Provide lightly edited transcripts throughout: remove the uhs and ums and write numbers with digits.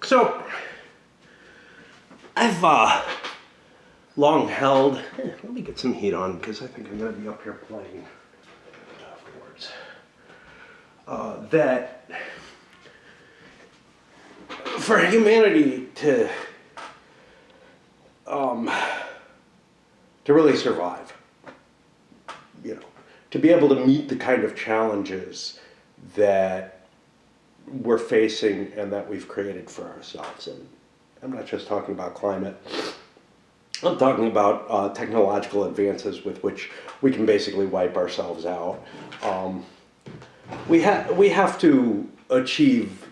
So, I've long held, let me get some heat on because I think I'm going to be up here playing afterwards, that for humanity to really survive, to be able to meet the kind of challenges that we're facing and that we've created for ourselves. And I'm not just talking about climate. I'm talking about technological advances with which we can basically wipe ourselves out. We have to achieve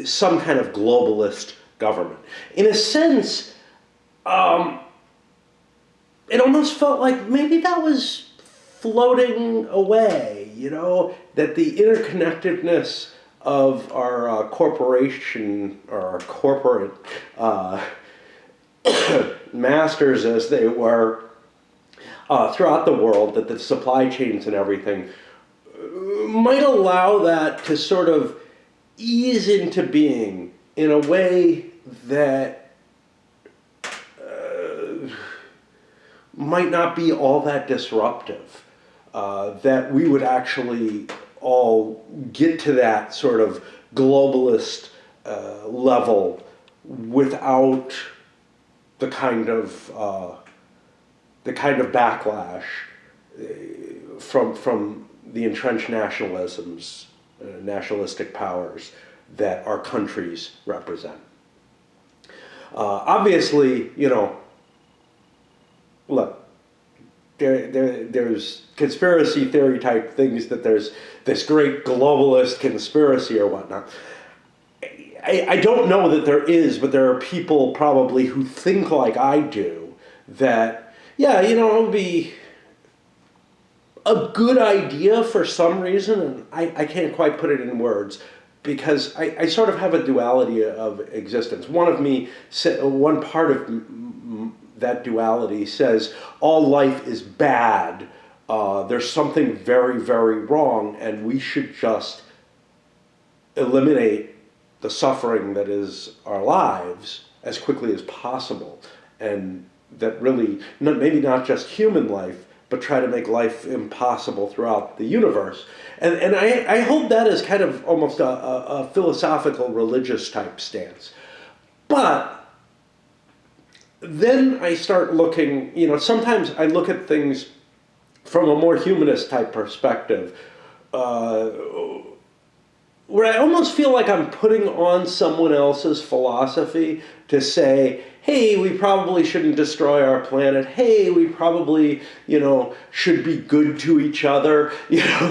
some kind of globalist government. In a sense, it almost felt like maybe that was floating away, that the interconnectedness of our corporation, or our corporate masters as they were throughout the world, that the supply chains and everything might allow that to sort of ease into being in a way that might not be all that disruptive, that we would actually all get to that sort of globalist level without the kind of backlash from the entrenched nationalisms, nationalistic powers that our countries represent. Obviously, look, there's conspiracy theory type things, that there's this great globalist conspiracy or whatnot. I don't know that there is, but there are people probably who think like I do, that, it would be a good idea for some reason, and I can't quite put it in words, because I sort of have a duality of existence. One part of that duality says all life is bad, there's something very, very wrong, and we should just eliminate the suffering that is our lives as quickly as possible, and that really, maybe not just human life, but try to make life impossible throughout the universe. And I hold that as kind of almost a philosophical, religious type stance. But then I start looking, sometimes I look at things from a more humanist type perspective, where I almost feel like I'm putting on someone else's philosophy to say, hey, we probably shouldn't destroy our planet. Hey, we probably, should be good to each other,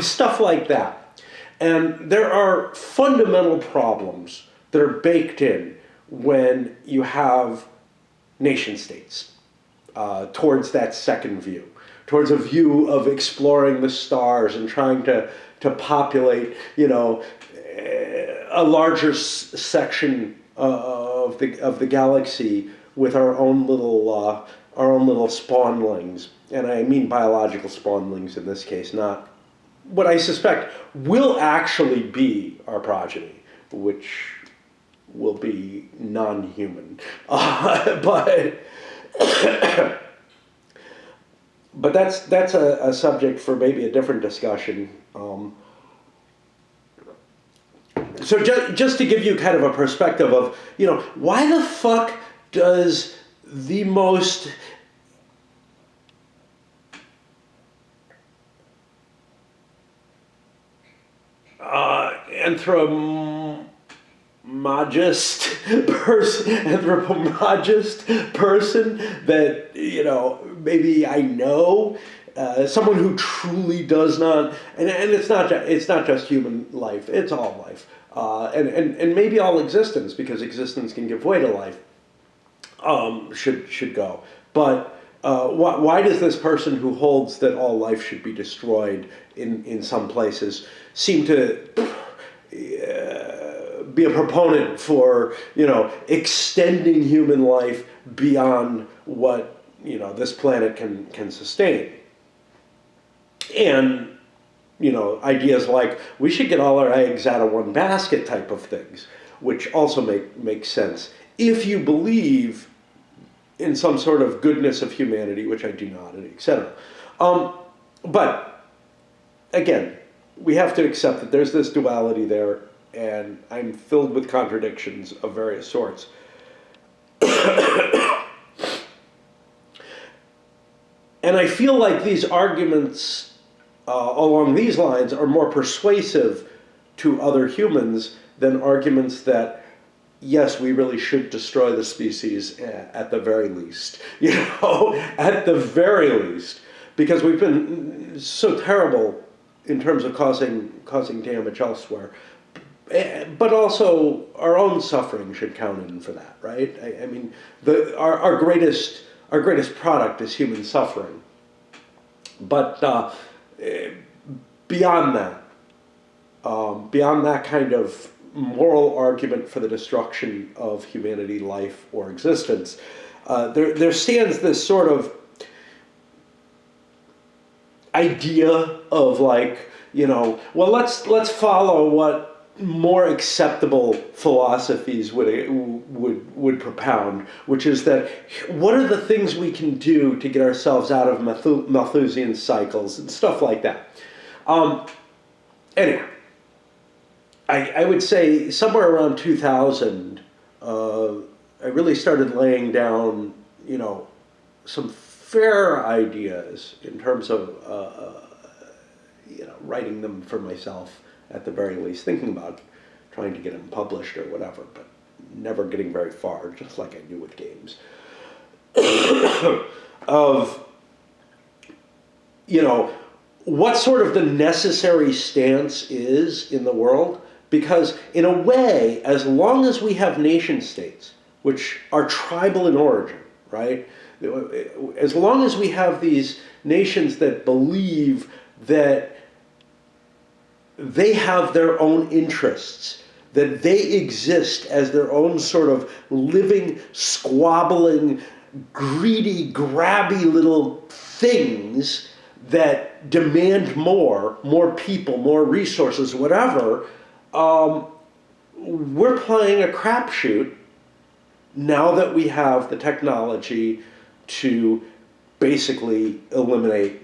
stuff like that. And there are fundamental problems that are baked in when you have nation states towards that second view, towards a view of exploring the stars and trying to populate, a larger section of the galaxy with our own little spawnlings, and I mean biological spawnlings in this case, not what I suspect will actually be our progeny, which will be non-human, but that's a subject for maybe a different discussion. So just to give you kind of a perspective of, why the fuck does the most anthropomorphist person that, maybe I know, someone who truly does not, and it's not just human life, it's all life, and maybe all existence, because existence can give way to life, should go. But why does this person who holds that all life should be destroyed in some places seem to be a proponent for, extending human life beyond what, this planet can sustain? And, ideas like we should get all our eggs out of one basket type of things. which also makes sense. If you believe in some sort of goodness of humanity, which I do not, etc. But again, we have to accept that there's this duality there, and I'm filled with contradictions of various sorts. And I feel like these arguments along these lines are more persuasive to other humans than arguments that, yes, we really should destroy the species at the very least. At the very least. Because we've been so terrible in terms of causing damage elsewhere. But also, our own suffering should count in for that, right? I mean, our greatest product is human suffering. But beyond that kind of moral argument for the destruction of humanity, life, or existence, there stands this sort of idea of like, well, let's follow what more acceptable philosophies would propound, which is that what are the things we can do to get ourselves out of Malthusian cycles and stuff like that. Anyway, I would say somewhere around 2000, I really started laying down, some fair ideas in terms of, writing them for myself. At the very least, thinking about trying to get them published or whatever, but never getting very far, just like I do with games. Of, what sort of the necessary stance is in the world, because in a way, as long as we have nation states, which are tribal in origin, right? As long as we have these nations that believe that they have their own interests, that they exist as their own sort of living, squabbling, greedy, grabby little things that demand more people, more resources, whatever, we're playing a crapshoot now that we have the technology to basically eliminate,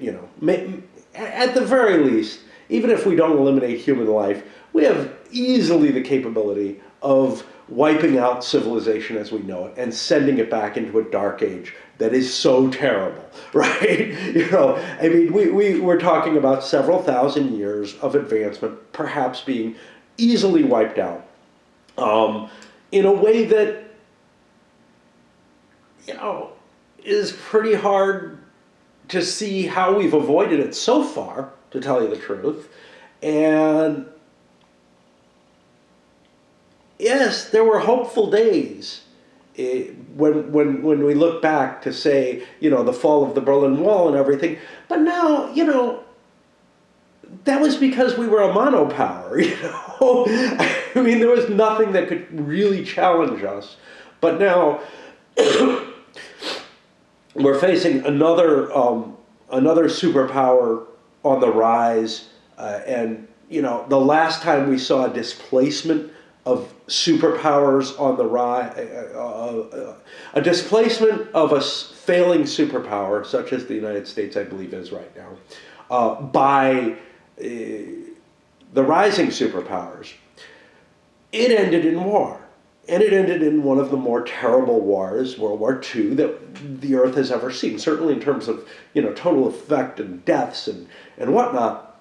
at the very least, even if we don't eliminate human life, we have easily the capability of wiping out civilization as we know it and sending it back into a dark age that is so terrible, right? I mean, we're talking about several thousand years of advancement perhaps being easily wiped out in a way that, is pretty hard to see how we've avoided it so far, to tell you the truth. And yes, there were hopeful days when we look back to say, the fall of the Berlin Wall and everything. But now, that was because we were a monopower, I mean, there was nothing that could really challenge us. But now we're facing another superpower on the rise, and the last time we saw a displacement of superpowers on the rise, a displacement of a failing superpower, such as the United States, I believe, is right now, by the rising superpowers, it ended in war. And it ended in one of the more terrible wars, World War II, that the Earth has ever seen. Certainly in terms of, total effect and deaths and whatnot,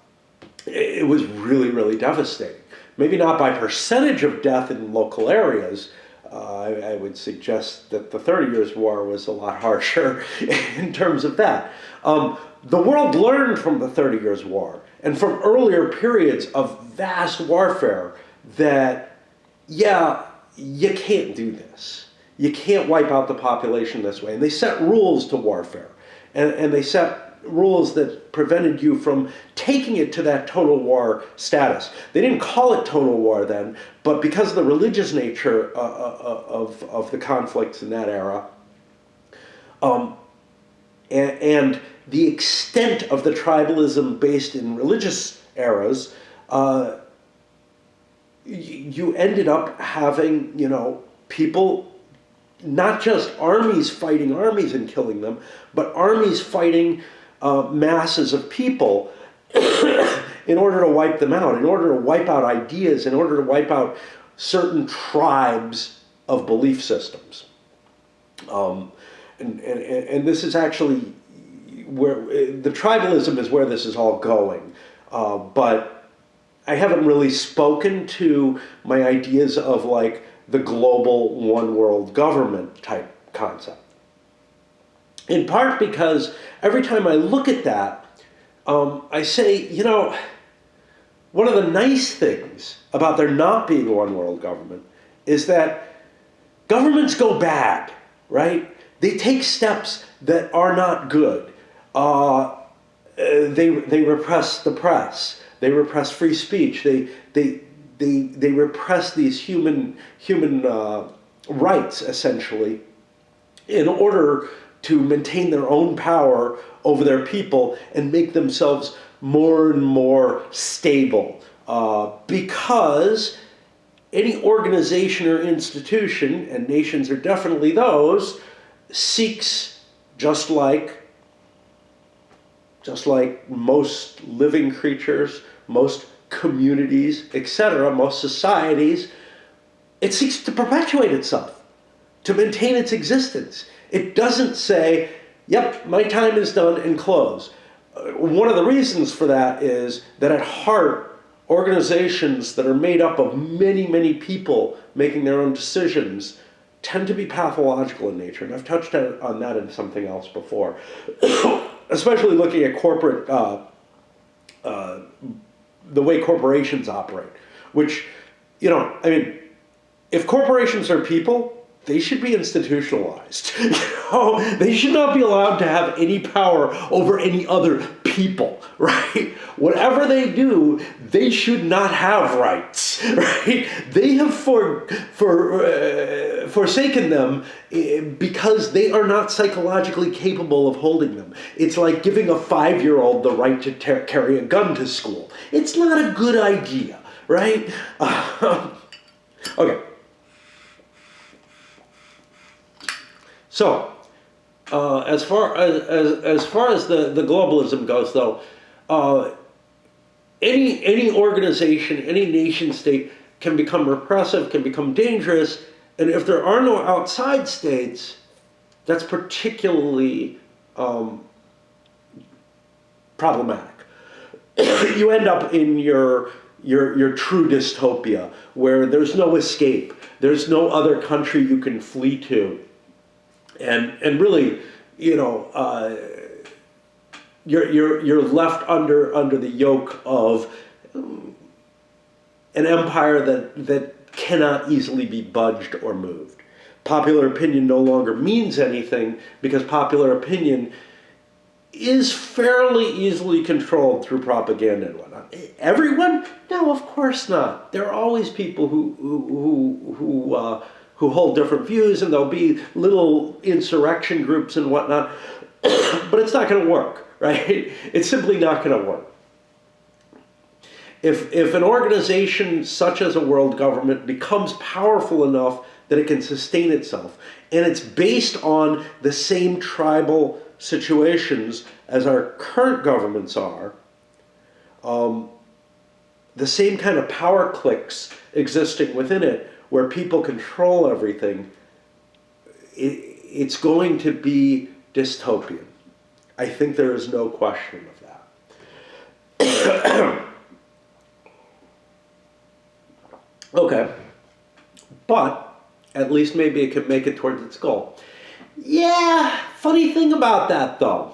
it was really, really devastating. Maybe not by percentage of death in local areas. I would suggest that the 30 Years' War was a lot harsher in terms of that. The world learned from the 30 Years' War and from earlier periods of vast warfare that, you can't do this. You can't wipe out the population this way. And they set rules to warfare. And they set rules that prevented you from taking it to that total war status. They didn't call it total war then, but because of the religious nature of the conflicts in that era, and the extent of the tribalism based in religious eras, you ended up having, people, not just armies fighting armies and killing them, but armies fighting masses of people in order to wipe them out, in order to wipe out ideas, in order to wipe out certain tribes of belief systems. And this is actually where the tribalism is where this is all going. But I haven't really spoken to my ideas of like the global one world government type concept. In part because every time I look at that, I say, one of the nice things about there not being one world government is that governments go bad, right? They take steps that are not good. They repress the press. They repress free speech. They repress these human rights, essentially, in order to maintain their own power over their people and make themselves more and more stable. Because any organization or institution, and nations are definitely those, seeks, just like most living creatures, most communities, etc., most societies, it seeks to perpetuate itself, to maintain its existence. It doesn't say, yep, my time is done and close. One of the reasons for that is that at heart, organizations that are made up of many, many people making their own decisions tend to be pathological in nature. And I've touched on that in something else before, especially looking at corporate, the way corporations operate, which, if corporations are people, they should be institutionalized. They should not be allowed to have any power over any other people, right? Whatever they do, they should not have rights, right? They have forsaken them because they are not psychologically capable of holding them. It's like giving a 5-year-old the right to carry a gun to school. It's not a good idea, right? Okay. So, as far as the globalism goes, though, any organization, any nation state can become repressive, can become dangerous, and if there are no outside states, that's particularly problematic. You end up in your true dystopia, where there's no escape, there's no other country you can flee to. And really, you're left under the yoke of an empire that cannot easily be budged or moved. Popular opinion no longer means anything because popular opinion is fairly easily controlled through propaganda and whatnot. Everyone? No, of course not. There are always people who hold different views, and there'll be little insurrection groups and whatnot, but it's not going to work, right? It's simply not going to work. If an organization such as a world government becomes powerful enough that it can sustain itself, and it's based on the same tribal situations as our current governments are, the same kind of power cliques existing within it, where people control everything, it's going to be dystopian. I think there is no question of that. Okay, but at least maybe it could make it towards its goal. Yeah, funny thing about that though.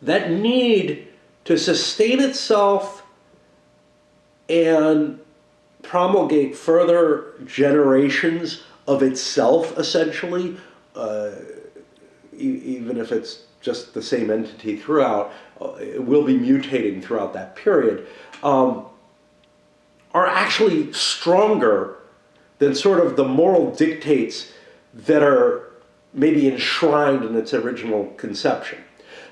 That need to sustain itself and promulgate further generations of itself, essentially, even if it's just the same entity throughout, it will be mutating throughout that period, are actually stronger than sort of the moral dictates that are maybe enshrined in its original conception.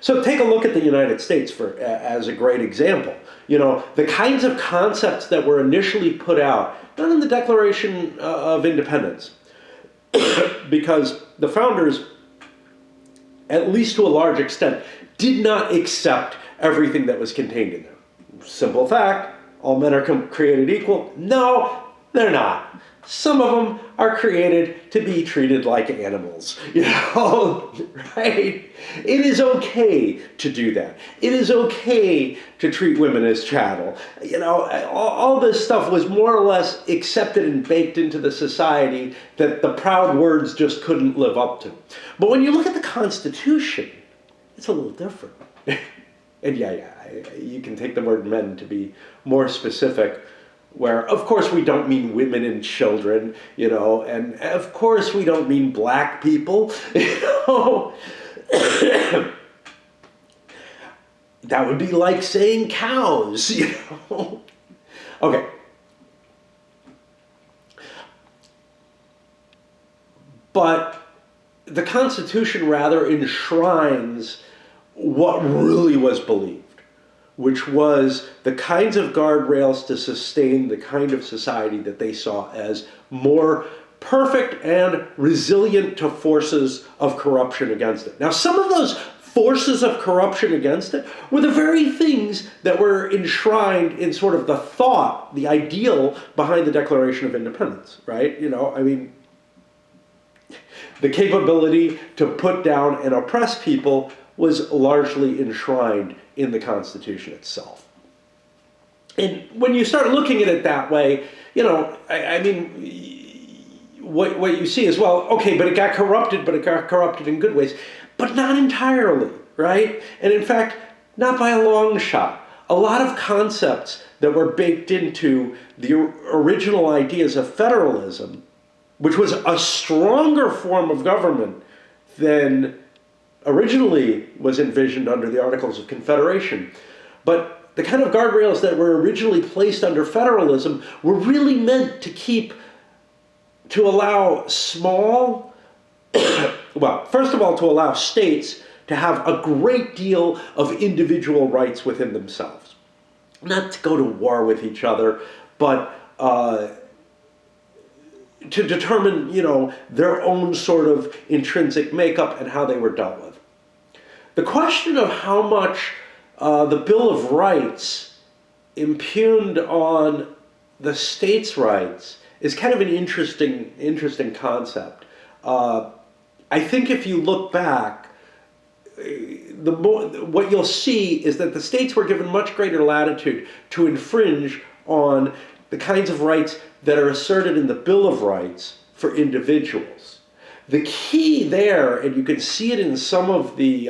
So take a look at the United States as a great example. The kinds of concepts that were initially put out, not in the Declaration of Independence, because the founders, at least to a large extent, did not accept everything that was contained in there. Simple fact, all men are created equal. No, they're not. Some of them are created to be treated like animals, right? It is okay to do that. It is okay to treat women as chattel. All this stuff was more or less accepted and baked into the society that the proud words just couldn't live up to. But when you look at the Constitution, it's a little different. And you can take the word men to be more specific, where, of course, we don't mean women and children, and of course we don't mean black people, That would be like saying cows, Okay. But the Constitution rather enshrines what really was believed, which was the kinds of guardrails to sustain the kind of society that they saw as more perfect and resilient to forces of corruption against it. Now, some of those forces of corruption against it were the very things that were enshrined in sort of the thought, the ideal behind the Declaration of Independence, right? The capability to put down and oppress people was largely enshrined in the Constitution itself. And when you start looking at it that way, what you see is, well, okay, but it got corrupted in good ways, but not entirely, right? And in fact, not by a long shot. A lot of concepts that were baked into the original ideas of federalism, which was a stronger form of government than originally was envisioned under the Articles of Confederation. But the kind of guardrails that were originally placed under federalism were really meant to allow first of all, to allow states to have a great deal of individual rights within themselves. Not to go to war with each other, but to determine, their own sort of intrinsic makeup and how they were dealt with. The question of how much the Bill of Rights impugned on the states' rights is kind of an interesting concept. I think if you look back, what you'll see is that the states were given much greater latitude to infringe on the kinds of rights that are asserted in the Bill of Rights for individuals. The key there, and you can see it in some of the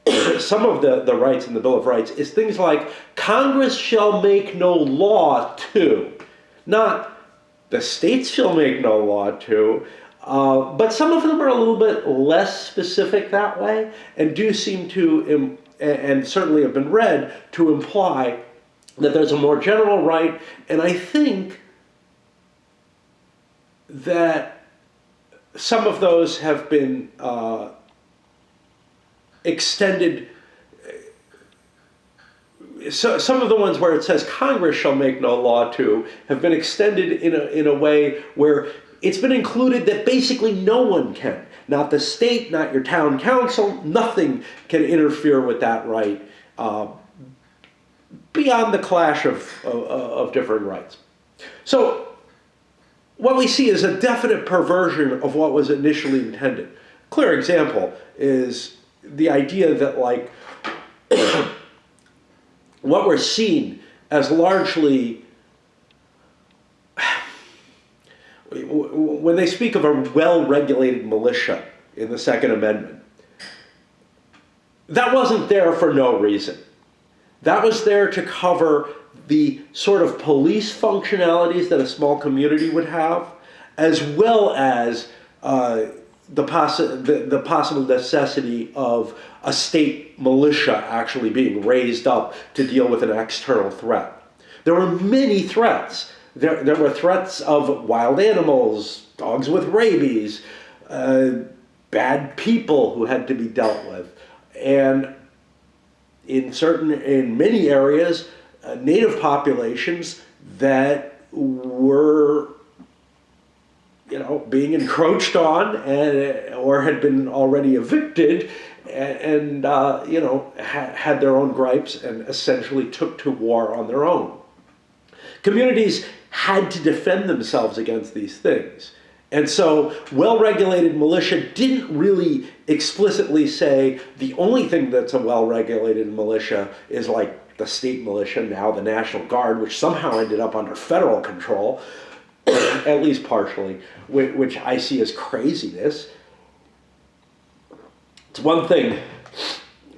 rights in the Bill of Rights, is things like Congress shall make no law to, not the states shall make no law to, but some of them are a little bit less specific that way, and do seem to, and certainly have been read, to imply that there's a more general right. And I think that some of those have been extended. So some of the ones where it says Congress shall make no law to have been extended in a way where it's been included that basically no one can. Not the state, not your town council, nothing can interfere with that right beyond the clash of different rights. So what we see is a definite perversion of what was initially intended. Clear example is the idea that, like, what we're seeing as largely, when they speak of a well-regulated militia in the Second Amendment, that wasn't there for no reason. That was there to cover the sort of police functionalities that a small community would have, as well as the possible necessity of a state militia actually being raised up to deal with an external threat. There were many threats. There were threats of wild animals, dogs with rabies, bad people who had to be dealt with. And in many areas, native populations that were, being encroached on or had been already evicted, and had their own gripes and essentially took to war on their own. Communities had to defend themselves against these things. And so well-regulated militia didn't really explicitly say the only thing that's a well-regulated militia is like the state militia, now the National Guard, which somehow ended up under federal control, at least partially, which I see as craziness. It's one thing,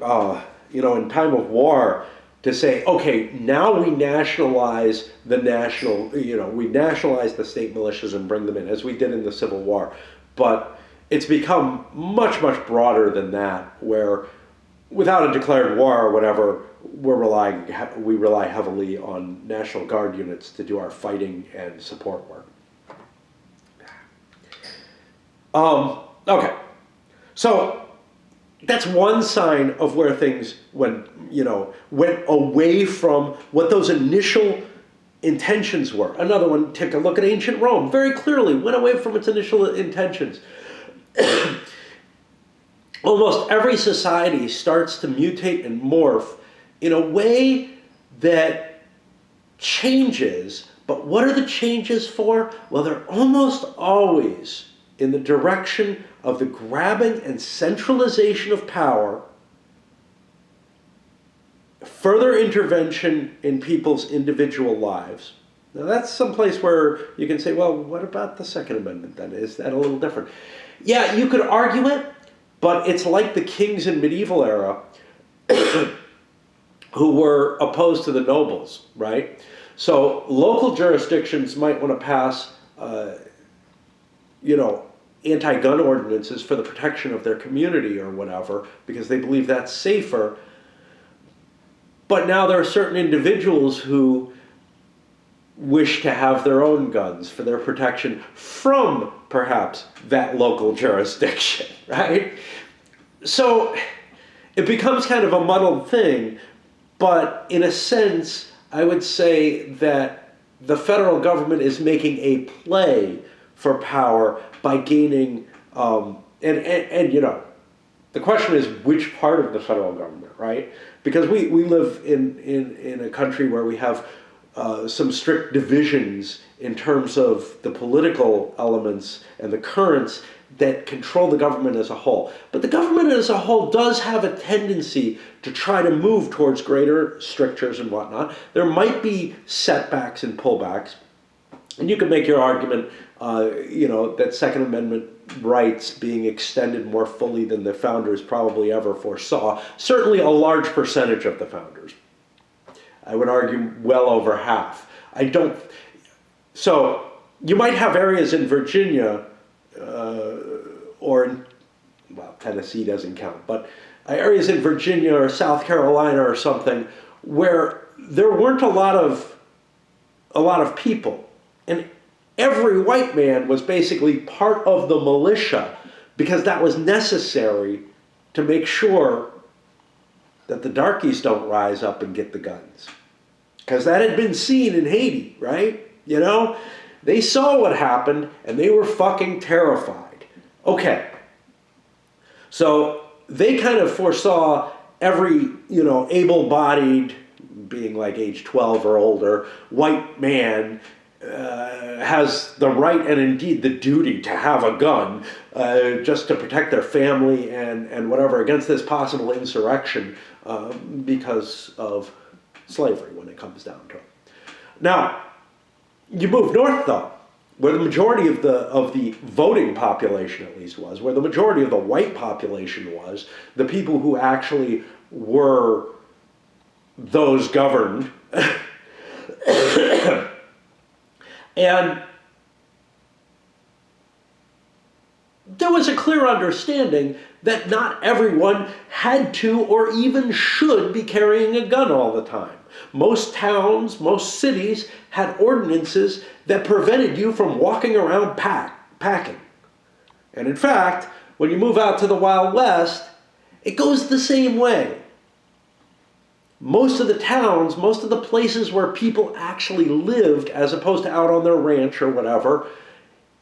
in time of war, to say, okay, now we nationalize the state militias and bring them in, as we did in the Civil War. But it's become much, much broader than that, where without a declared war or whatever, we rely heavily on National Guard units to do our fighting and support work. Okay, so that's one sign of where things went away from what those initial intentions were. Another one, take a look at ancient Rome. Very clearly went away from its initial intentions. Almost every society starts to mutate and morph in a way that changes, but what are the changes for? Well, they're almost always in the direction of the grabbing and centralization of power, further intervention in people's individual lives. Now that's someplace where you can say, well, what about the Second Amendment then? Is that a little different? Yeah, you could argue it, but it's like the kings in medieval era who were opposed to the nobles, right? So local jurisdictions might want to pass anti-gun ordinances for the protection of their community or whatever, because they believe that's safer. But now there are certain individuals who wish to have their own guns for their protection from perhaps that local jurisdiction, right? So it becomes kind of a muddled thing, but in a sense, I would say that the federal government is making a play for power by gaining, the question is which part of the federal government, right? Because we live in a country where we have some strict divisions in terms of the political elements and the currents that control the government as a whole. But the government as a whole does have a tendency to try to move towards greater strictures and whatnot. There might be setbacks and pullbacks. And you could make your argument, that Second Amendment rights being extended more fully than the founders probably ever foresaw. Certainly a large percentage of the founders. I would argue well over half. So you might have areas in Virginia, Tennessee doesn't count, but areas in Virginia or South Carolina or something where there weren't a lot of people. And every white man was basically part of the militia because that was necessary to make sure that the darkies don't rise up and get the guns. Because that had been seen in Haiti, right? They saw what happened and they were fucking terrified. Okay. So they kind of foresaw every, able-bodied, being like age 12 or older, white man has the right and indeed the duty to have a gun just to protect their family and whatever against this possible insurrection because of slavery when it comes down to it. Now, you move north though, where the majority of the voting population at least was, where the majority of the white population was, the people who actually were those governed. And there was a clear understanding that not everyone had to or even should be carrying a gun all the time. Most towns, most cities had ordinances that prevented you from walking around packing. And in fact, when you move out to the Wild West, It goes the same way. Most of the towns, most of the places where people actually lived, as opposed to out on their ranch or whatever,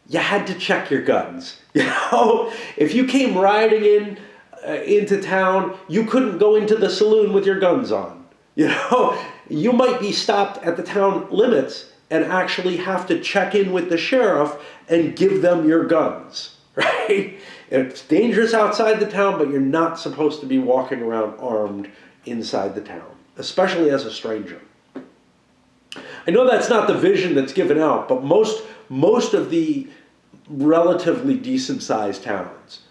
you had to check your guns. If you came riding into town, you couldn't go into the saloon with your guns on. You might be stopped at the town limits and actually have to check in with the sheriff and give them your guns, right? It's dangerous outside the town, but you're not supposed to be walking around armed inside the town, especially as a stranger. I know that's not the vision that's given out, but most of the relatively decent-sized towns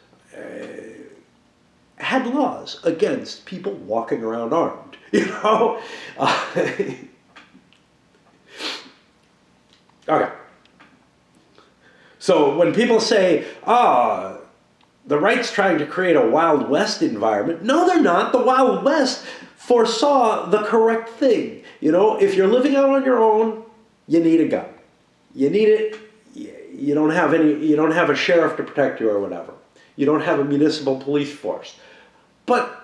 had laws against people walking around armed. Okay. So when people say, the right's trying to create a Wild West environment, no, they're not. The Wild West foresaw the correct thing. If you're living out on your own, you need a gun. You need it. You don't have a sheriff to protect you or whatever. You don't have a municipal police force. But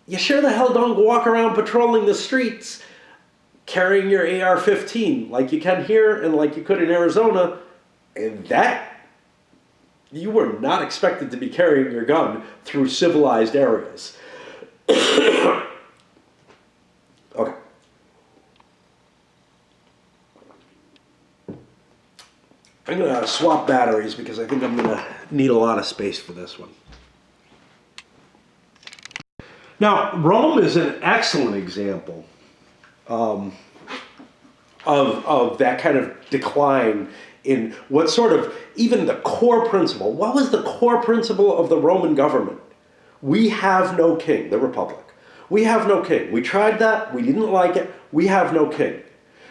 you sure the hell don't walk around patrolling the streets carrying your AR-15 like you can here and like you could in Arizona. And that, you were not expected to be carrying your gun through civilized areas. Okay. I'm going to swap batteries because I think I'm going to need a lot of space for this one. Now, Rome is an excellent example of that kind of decline in what sort of, even the core principle. What was the core principle of the Roman government? We have no king, the Republic. We have no king. We tried that. We didn't like it. We have no king.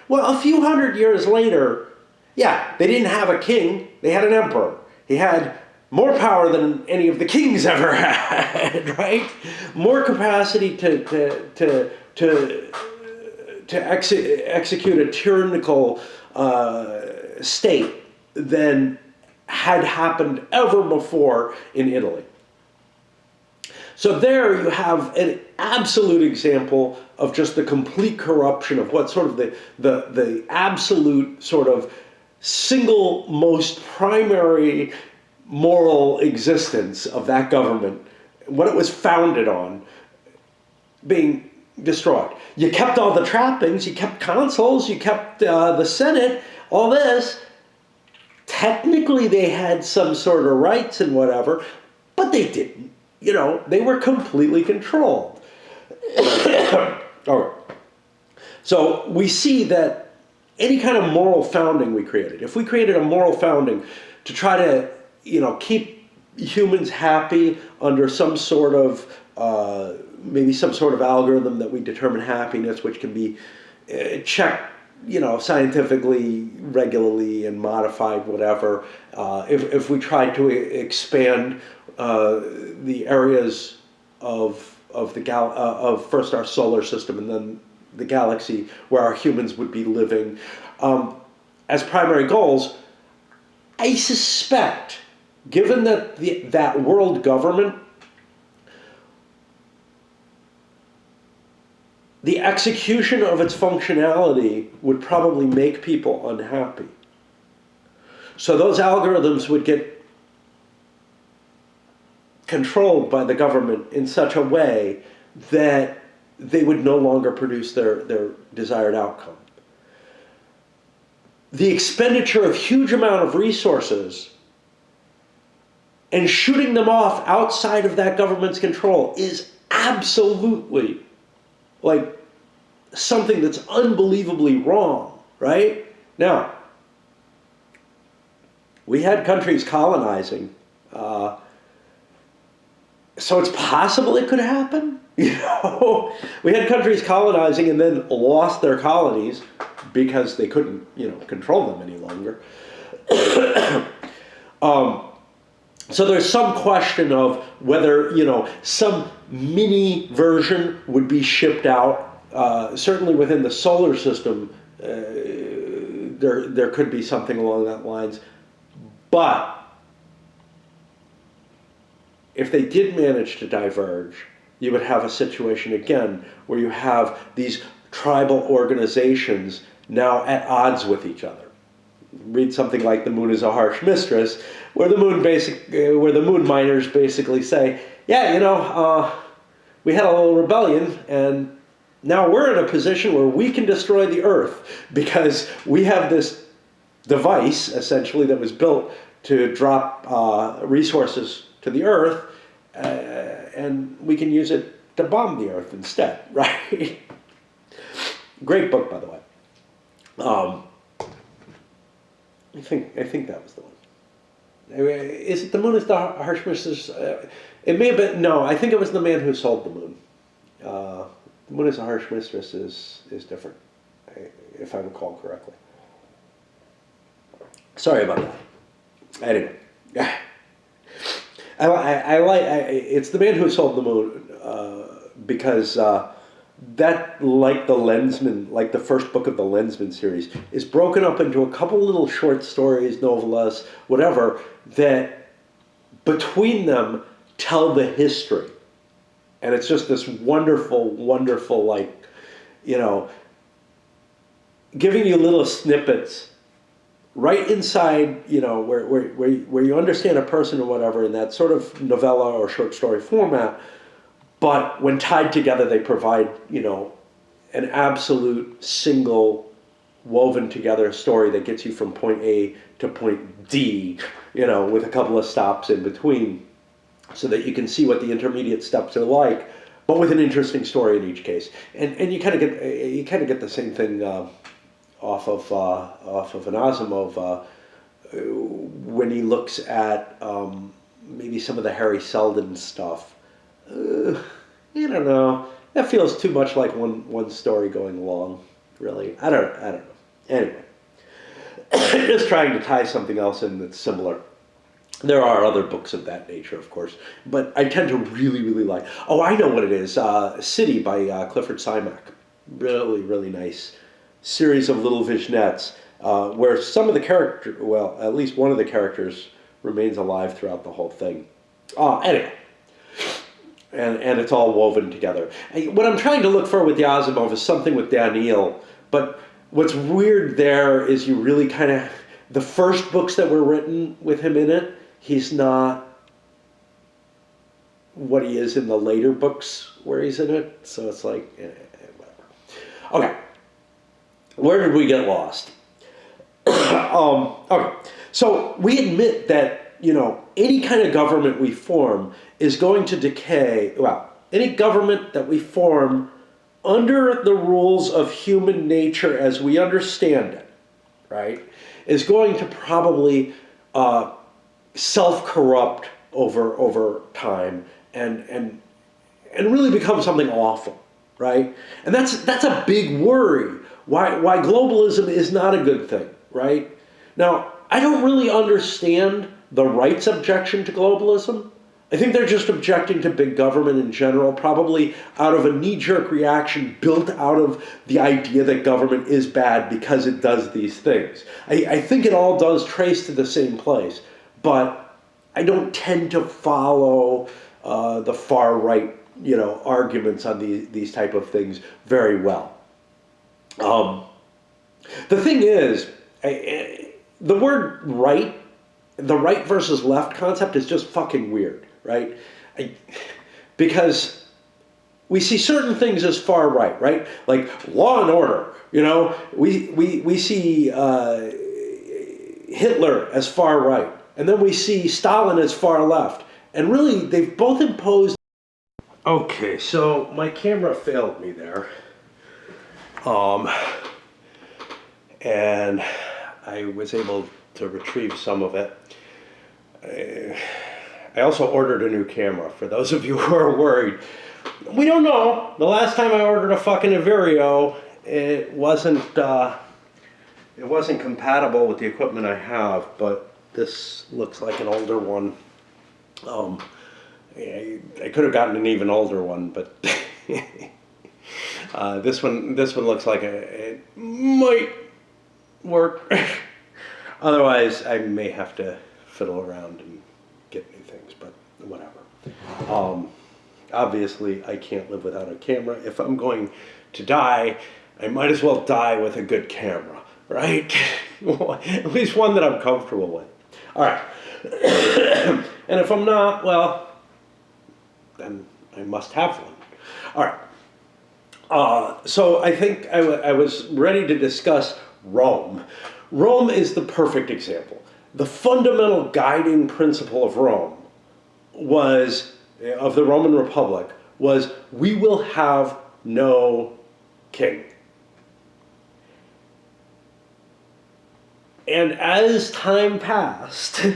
Well, a few hundred years later, yeah, they didn't have a king. They had an emperor. He had more power than any of the kings ever had, right? More capacity to execute a tyrannical state than had happened ever before in Italy. So there you have an absolute example of just the complete corruption of what sort of the absolute sort of single most primary moral existence of that government, what it was founded on, being destroyed. You kept all the trappings, you kept consuls, you kept the Senate, all this. Technically they had some sort of rights and whatever, but they didn't. They were completely controlled. All right. So we see that any kind of moral founding we created, if we created a moral founding to try to, keep humans happy under some sort of, maybe some sort of algorithm that we determine happiness, which can be checked, scientifically, regularly, and modified, whatever. If we tried to expand the areas of first our solar system and then the galaxy where our humans would be living as primary goals, I suspect, given that that world government, the execution of its functionality would probably make people unhappy. So those algorithms would get controlled by the government in such a way that they would no longer produce their desired outcome. The expenditure of huge amount of resources and shooting them off outside of that government's control is absolutely like something that's unbelievably wrong, right? Now, we had countries colonizing, so it's possible it could happen. We had countries colonizing and then lost their colonies because they couldn't, control them any longer. So there's some question of whether, some mini version would be shipped out. Certainly within the solar system, there could be something along that lines. But if they did manage to diverge, you would have a situation again where you have these tribal organizations now at odds with each other. Read something like "The Moon is a Harsh Mistress," where the moon miners basically say, "Yeah, we had a little rebellion, and now we're in a position where we can destroy the Earth because we have this device, essentially, that was built to drop resources to the Earth, and we can use it to bomb the Earth instead," right? Great book, by the way. I think that was the one. Is it "The Moon is the Harsh Mistress"? It may have been. No, I think it was "The Man Who Sold the Moon." "The Moon is a Harsh Mistress" is different, if I recall correctly. Sorry about that. Anyway, I like it's "The Man Who Sold the Moon" because that, like the Lensman, like the first book of the Lensman series, is broken up into a couple little short stories, novellas, whatever, that between them tell the history. And it's just this wonderful, wonderful, like, giving you little snippets right inside, where you understand a person or whatever in that sort of novella or short story format. But when tied together, they provide, an absolute single woven together story that gets you from point A to point D, with a couple of stops in between, so that you can see what the intermediate steps are like, but with an interesting story in each case. And you kind of get the same thing off of an Asimov when he looks at maybe some of the Harry Seldon stuff. I don't know. That feels too much like one story going along, really. I don't know. Anyway, just trying to tie something else in that's similar. There are other books of that nature, of course, but I tend to really, really like. Oh, I know what it is. City by Clifford Simak. Really, really nice series of little vignettes where some of the characters, well, at least one of the characters remains alive throughout the whole thing. Anyway. And it's all woven together. What I'm trying to look for with the Asimov is something with Daniel, but what's weird there is you really kind of, the first books that were written with him in it, he's not what he is in the later books where he's in it, so it's like, whatever. Okay, where did we get lost? Okay, so we admit that, any kind of government we form is going to decay. Well, any government that we form under the rules of human nature as we understand it, right, is going to probably self-corrupt over time and really become something awful, right? And that's a big worry. Why globalism is not a good thing, right? Now, I don't really understand the right's objection to globalism. I think they're just objecting to big government in general, probably out of a knee-jerk reaction built out of the idea that government is bad because it does these things. I think it all does trace to the same place, but I don't tend to follow the far-right, arguments on these type of things very well. The thing is, the word right, the right versus left concept is just fucking weird, right? Because we see certain things as far right? Like Law and Order, we see Hitler as far right, and then we see Stalin as far left. And really, they've both imposed... Okay, so my camera failed me there. And I was able to retrieve some of it. I also ordered a new camera, for those of you who are worried. We don't know. The last time I ordered a fucking Averio, it wasn't compatible with the equipment I have, but this looks like an older one. I could have gotten an even older one, but this one looks like it might work. Otherwise, I may have to fiddle around and get new things, but whatever. obviously I can't live without a camera. If I'm going to die, I might as well die with a good camera, right? At least one that I'm comfortable with. All right. And if I'm not, well, then I must have one. All right. So I think I was ready to discuss Rome. Rome is the perfect example. The fundamental guiding principle of Rome of the Roman Republic, was we will have no king. And as time passed,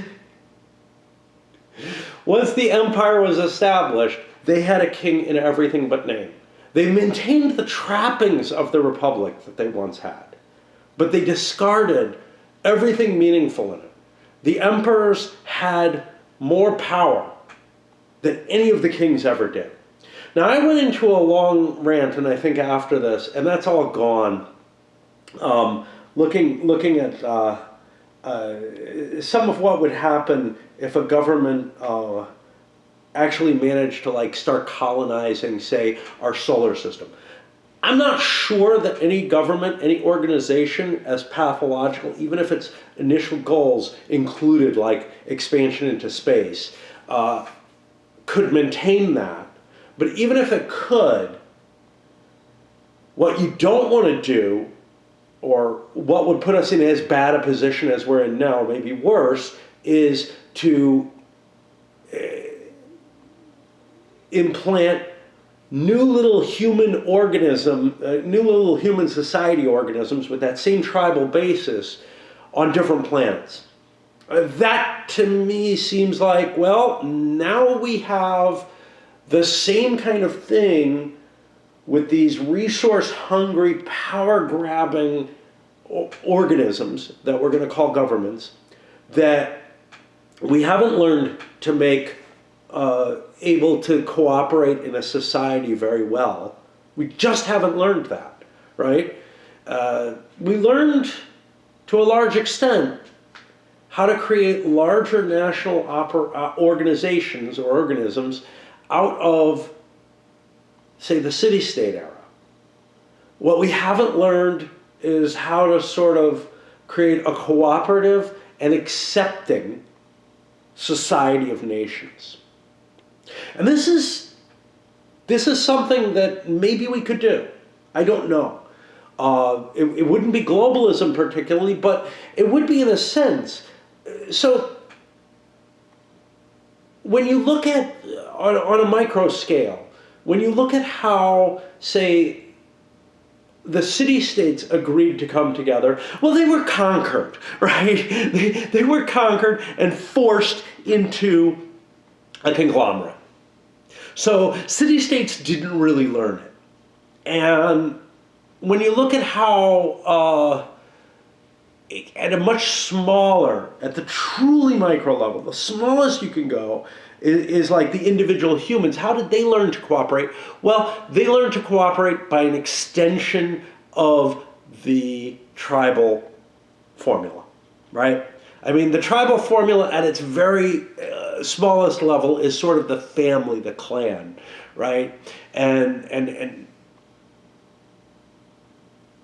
once the empire was established, they had a king in everything but name. They maintained the trappings of the republic that they once had, but they discarded everything meaningful in it. The emperors had more power than any of the kings ever did. Now, I went into a long rant, and I think after this, and that's all gone, looking at some of what would happen if a government actually managed to start colonizing, say, our solar system. I'm not sure that any government, any organization as pathological, even if its initial goals included expansion into space, could maintain that. But even if it could, what you don't want to do, or what would put us in as bad a position as we're in now, maybe worse, is to implant new little human society organisms with that same tribal basis on different planets. That to me seems like, well, now we have the same kind of thing with these resource-hungry, power-grabbing organisms that we're going to call governments, that we haven't learned to make able to cooperate in a society very well. We just haven't learned that, right? We learned, to a large extent, how to create larger national organizations or organisms out of, say, the city-state era. What we haven't learned is how to sort of create a cooperative and accepting society of nations. And this is something that maybe we could do. I don't know. It wouldn't be globalism particularly, but it would be in a sense. So when you look at, on a micro scale, when you look at how, say, the city-states agreed to come together, well, they were conquered, right? They were conquered and forced into a conglomerate. So city-states didn't really learn it. And when you look at how, at a much smaller, at the truly micro level, the smallest you can go is like the individual humans. How did they learn to cooperate? Well, they learned to cooperate by an extension of the tribal formula, right? I mean, the tribal formula at its very smallest level is sort of the family, the clan, right? And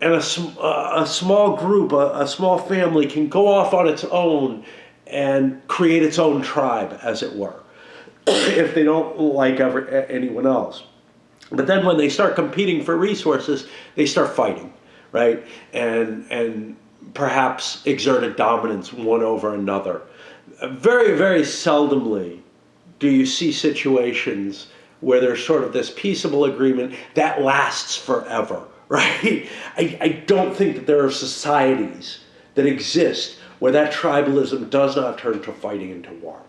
a small group, a small family can go off on its own and create its own tribe, as it were, if they don't like anyone else. But then when they start competing for resources, they start fighting, right? And perhaps exert a dominance one over another. Very, very seldomly do you see situations where there's sort of this peaceable agreement that lasts forever, right? I don't think that there are societies that exist where that tribalism does not turn to fighting into war.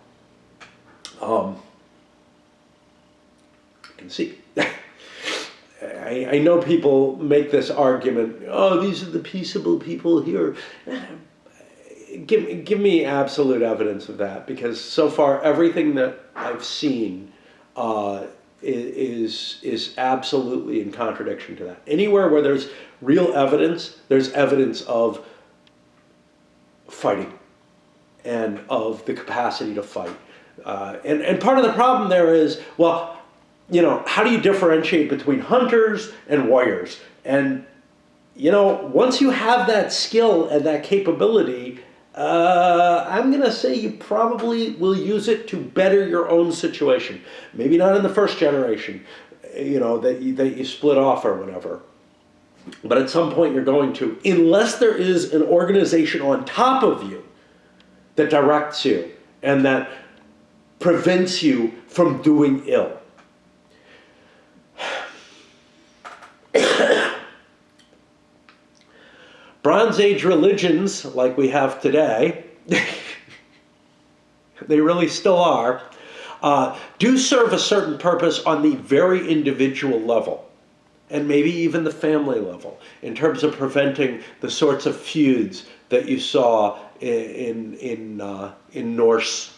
You can see. I know people make this argument, oh, these are the peaceable people here. Give me absolute evidence of that, because so far everything that I've seen is absolutely in contradiction to that. Anywhere where there's real evidence, there's evidence of fighting and of the capacity to fight. And part of the problem there is, well, how do you differentiate between hunters and warriors? And, once you have that skill and that capability, I'm going to say you probably will use it to better your own situation. Maybe not in the first generation, that you split off or whatever. But at some point you're going to, unless there is an organization on top of you that directs you and that prevents you from doing ill. Bronze Age religions, like we have today, they really still are, do serve a certain purpose on the very individual level, and maybe even the family level, in terms of preventing the sorts of feuds that you saw in Norse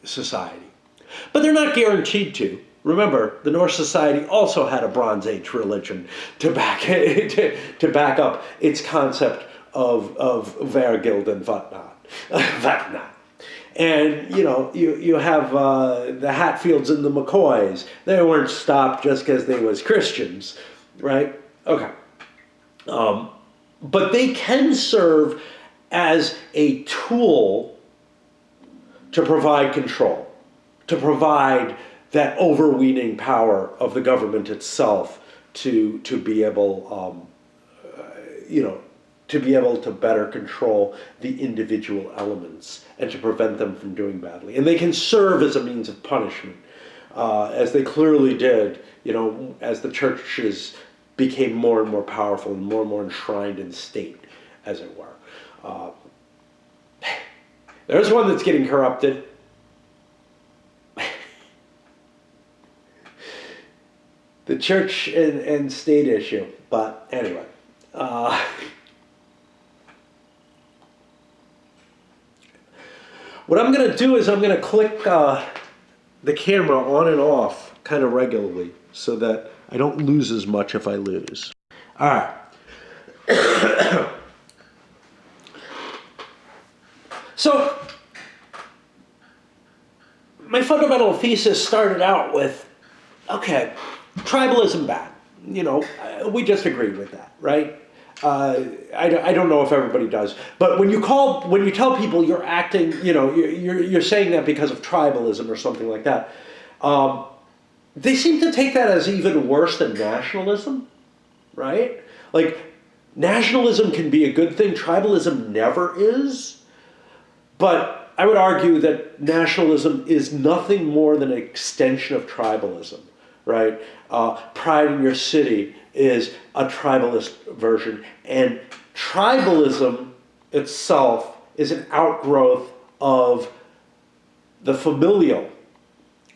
society. But they're not guaranteed to. Remember, the Norse society also had a Bronze Age religion to back up its concept of Vergild and whatnot. And, you have the Hatfields and the McCoys. They weren't stopped just because they was Christians, right? Okay. But they can serve as a tool to provide control, to provide that overweening power of the government itself to be able, to be able to better control the individual elements and to prevent them from doing badly. And they can serve as a means of punishment, as they clearly did, as the churches became more and more powerful and more enshrined in state, as it were. There's one that's getting corrupted. The church and state issue. But anyway. What I'm going to do is I'm going to click the camera on and off kind of regularly so that I don't lose as much if I lose. All right. So, my fundamental thesis started out with, okay, tribalism bad. We just agreed with that, right? I don't know if everybody does, but when you tell people you're acting, you're saying that because of tribalism or something like that, they seem to take that as even worse than nationalism, right? Like, nationalism can be a good thing, tribalism never is, but I would argue that nationalism is nothing more than an extension of tribalism, right? Pride in your city is a tribalist version, and tribalism itself is an outgrowth of the familial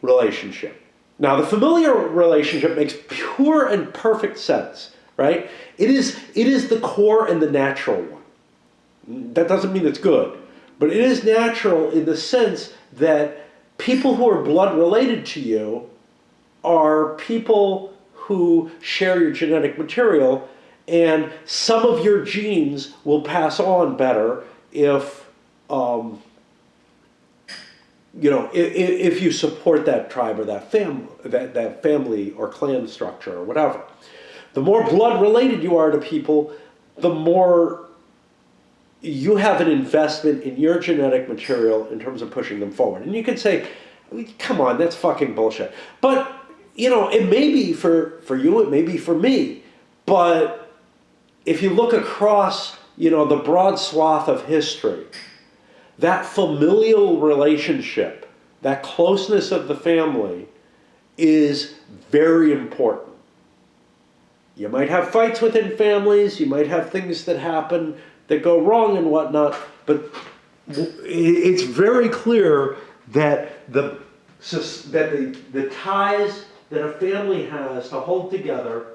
relationship. Now, the familial relationship makes pure and perfect sense, right? It is the core and the natural one. That doesn't mean it's good, but it is natural in the sense that people who are blood related to you are people who share your genetic material, and some of your genes will pass on better if you support that tribe or that family or clan structure or whatever. The more blood related you are to people, the more you have an investment in your genetic material in terms of pushing them forward. And you could say, come on, that's fucking bullshit. But it may be for you, it may be for me, but if you look across, the broad swath of history, that familial relationship, that closeness of the family is very important. You might have fights within families, you might have things that happen that go wrong and whatnot, but it's very clear that the ties that a family has to hold together.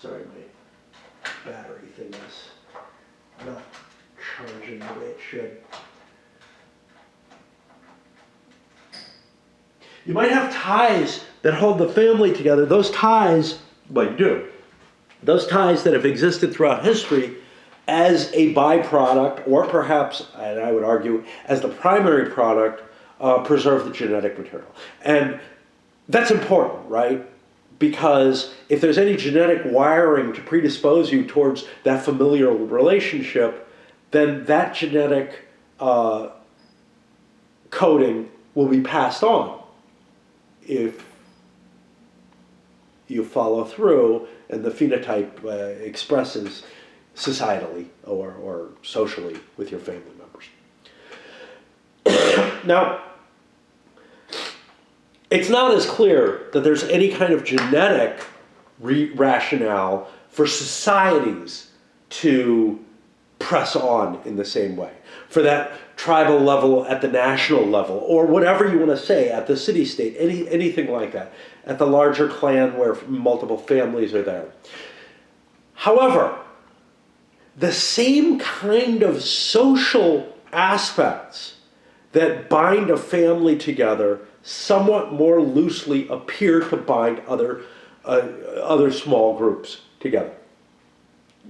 Sorry, my battery thing is not charging the way it should. You might have ties that hold the family together. Those ties, well, you do. Those ties that have existed throughout history as a byproduct, or perhaps, and I would argue, as the primary product preserve the genetic material. And that's important, right? Because if there's any genetic wiring to predispose you towards that familial relationship, then that genetic coding will be passed on if you follow through and the phenotype expresses societally or socially with your family members. Now, it's not as clear that there's any kind of genetic rationale for societies to press on in the same way. For that tribal level at the national level, or whatever you want to say, at the city-state, anything like that, at the larger clan where multiple families are there. However, the same kind of social aspects that bind a family together somewhat more loosely appear to bind other small groups together.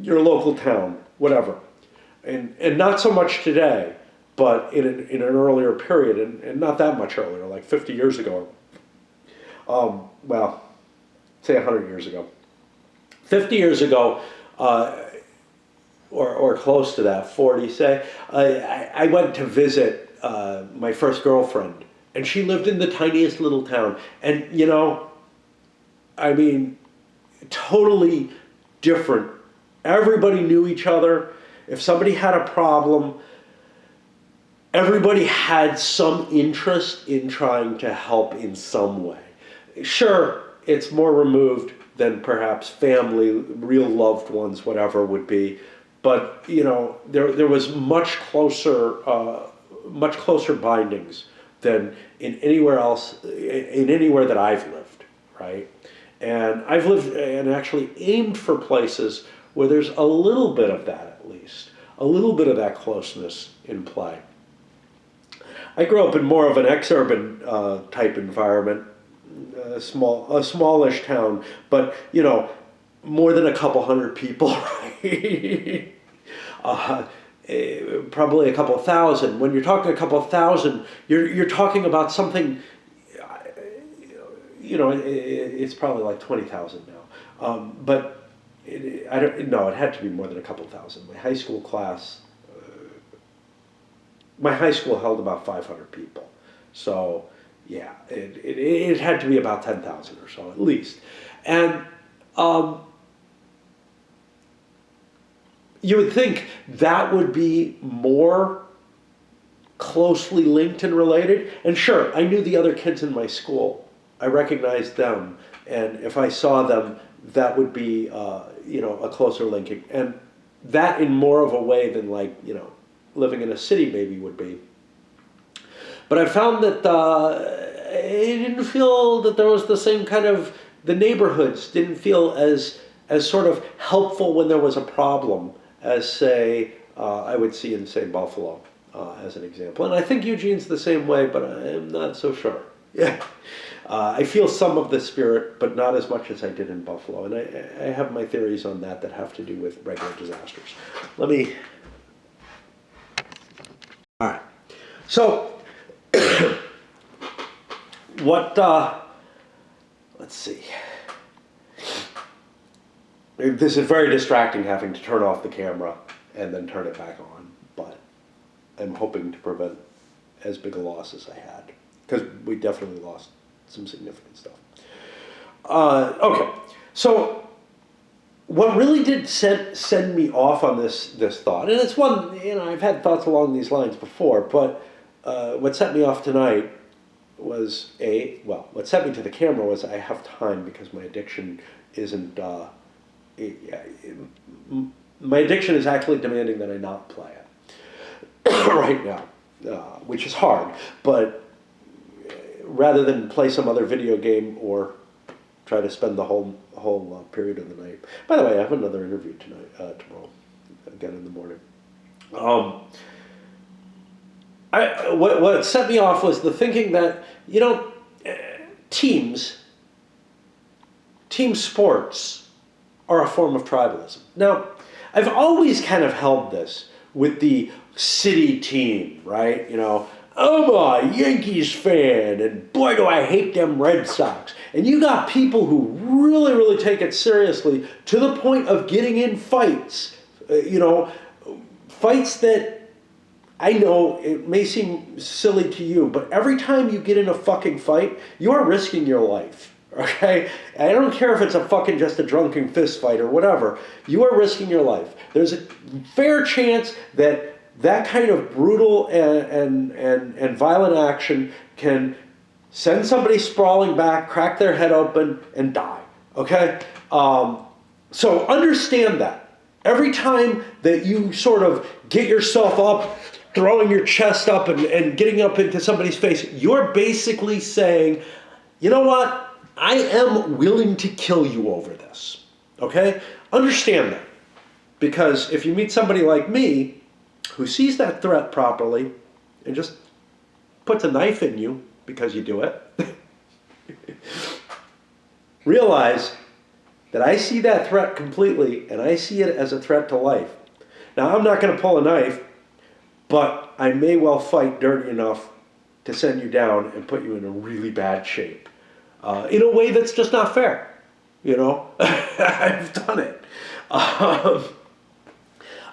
Your local town, whatever. And not so much today, but in an earlier period, and not that much earlier, like 50 years ago. Well, say 100 years ago. 50 years ago, or close to that, 40 say, I went to visit my first girlfriend, and she lived in the tiniest little town. And, you know, I mean, totally different. Everybody knew each other. If somebody had a problem, everybody had some interest in trying to help in some way. Sure, it's more removed than perhaps family, real loved ones, whatever would be. But, you know, there was much closer bindings than in anywhere else, in anywhere that I've lived, right? And I've lived and actually aimed for places where there's a little bit of that, at least, a little bit of that closeness in play. I grew up in more of an exurban type environment, a smallish town, but, you know, more than a couple hundred people, right? Probably a couple thousand. When you're talking a couple thousand, you're talking about something, you know, it's probably like 20,000 now. But it had to be more than a couple thousand. My high school class, my high school held about 500 people. So, yeah, it had to be about 10,000 or so at least. And you would think that would be more closely linked and related. And sure, I knew the other kids in my school. I recognized them. And if I saw them, that would be, you know, a closer linking. And that in more of a way than, like, you know, living in a city maybe would be. But I found that I didn't feel that there was the same kind of, the neighborhoods didn't feel as sort of helpful when there was a problem as, say, I would see in, say, Buffalo, as an example. And I think Eugene's the same way, but I'm not so sure. Yeah, I feel some of the spirit, but not as much as I did in Buffalo. And I have my theories on that have to do with regular disasters. Let me... All right. So, what, let's see. This is very distracting having to turn off the camera and then turn it back on, but I'm hoping to prevent as big a loss as I had, because we definitely lost some significant stuff. Okay, so what really did send me off on this thought, and it's one, you know, I've had thoughts along these lines before, but what set me off tonight was what set me to the camera was I have time because my addiction isn't, my addiction is actually demanding that I not play it right now, which is hard, but rather than play some other video game or try to spend the whole period of the night. By the way, I have another interview tomorrow, again in the morning. What set me off was the thinking that, you know, team sports are a form of tribalism. Now, I've always kind of held this with the city team, right? You know, I'm a Yankees fan, and boy, do I hate them Red Sox. And you got people who really, really take it seriously to the point of getting in fights. Fights that I know it may seem silly to you, but every time you get in a fucking fight, you are risking your life. Okay? I don't care if it's a fucking just a drunken fist fight or whatever. You are risking your life. There's a fair chance that that kind of brutal and violent action can send somebody sprawling back, crack their head open, and die. Okay? So understand that. Every time that you sort of get yourself up, throwing your chest up and getting up into somebody's face, you're basically saying, you know what? I am willing to kill you over this. Okay? Understand that. Because if you meet somebody like me who sees that threat properly and just puts a knife in you because you do it, realize that I see that threat completely and I see it as a threat to life. Now, I'm not going to pull a knife, but I may well fight dirty enough to send you down and put you in a really bad shape. In a way that's just not fair. I've done it. I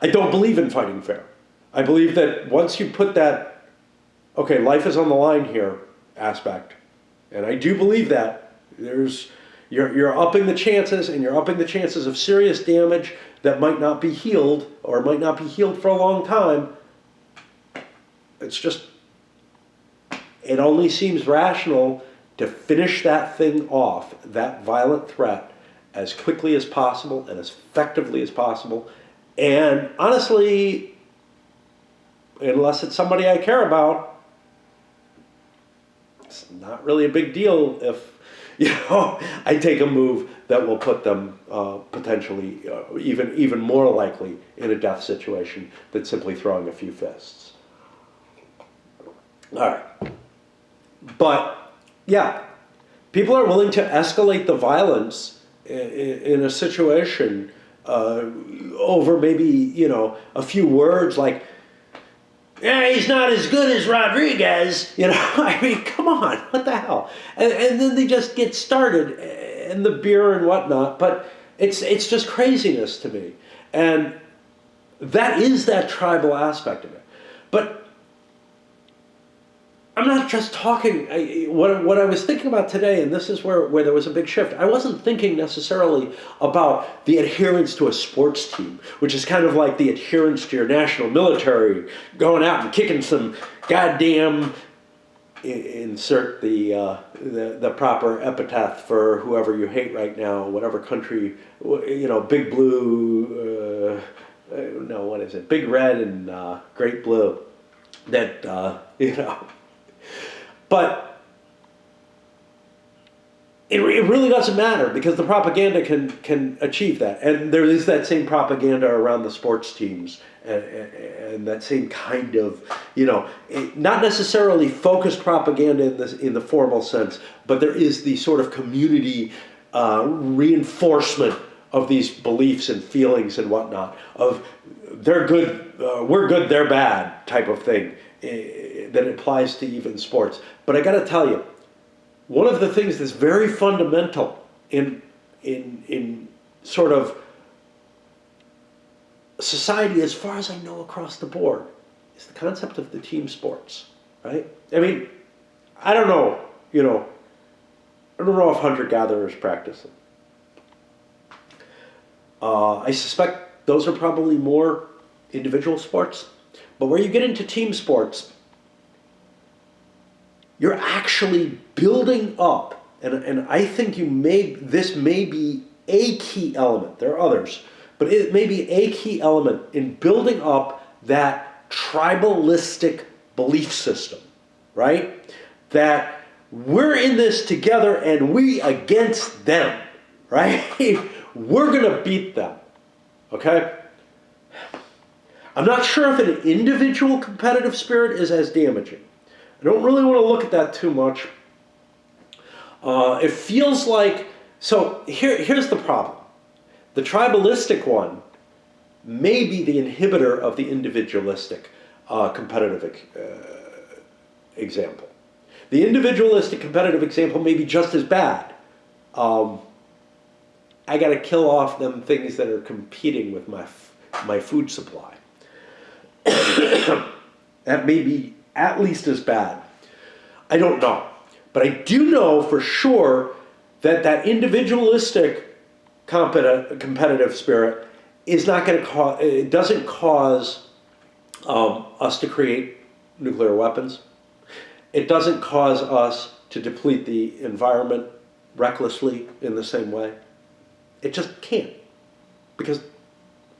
don't believe in fighting fair. I believe that once you put that, okay, life is on the line here aspect, and I do believe that, you're upping the chances, and you're upping the chances of serious damage that might not be healed, or might not be healed for a long time. It's just, it only seems rational to finish that thing off, that violent threat, as quickly as possible and as effectively as possible. And honestly, unless it's somebody I care about, it's not really a big deal if, I take a move that will put them potentially even more likely in a death situation than simply throwing a few fists. All right. But yeah, people are willing to escalate the violence in a situation over maybe, a few words like, yeah, he's not as good as Rodriguez. I mean, come on, what the hell? And then they just get started, and the beer and whatnot. But it's just craziness to me. And that is that tribal aspect of it. But I'm not just talking, what I was thinking about today, and this is where there was a big shift, I wasn't thinking necessarily about the adherence to a sports team, which is kind of like the adherence to your national military, going out and kicking some goddamn, insert the proper epithet for whoever you hate right now, whatever country, Big Blue, no, what is it, Big Red and Great Blue, that, But it really doesn't matter because the propaganda can achieve that. And there is that same propaganda around the sports teams and that same kind of, not necessarily focused propaganda in the formal sense, but there is the sort of community reinforcement of these beliefs and feelings and whatnot, of they're good, we're good, they're bad type of thing. That applies to even sports. But I got to tell you, one of the things that's very fundamental in sort of society, as far as I know across the board, is the concept of the team sports, right? I mean, I don't know, I don't know if hunter-gatherers practice them. I suspect those are probably more individual sports. But where you get into team sports, you're actually building up, and I think this may be a key element. There are others, but it may be a key element in building up that tribalistic belief system, right? That we're in this together and we against them, right? We're going to beat them, okay? I'm not sure if an individual competitive spirit is as damaging. I don't really want to look at that too much. It feels like, so here's the problem. The tribalistic one may be the inhibitor of the individualistic competitive example. The individualistic competitive example may be just as bad. I got to kill off them things that are competing with my food supply. That may be at least as bad. I don't know. But I do know for sure that individualistic competitive spirit is not going to cause, it doesn't cause us to create nuclear weapons. It doesn't cause us to deplete the environment recklessly in the same way. It just can't, because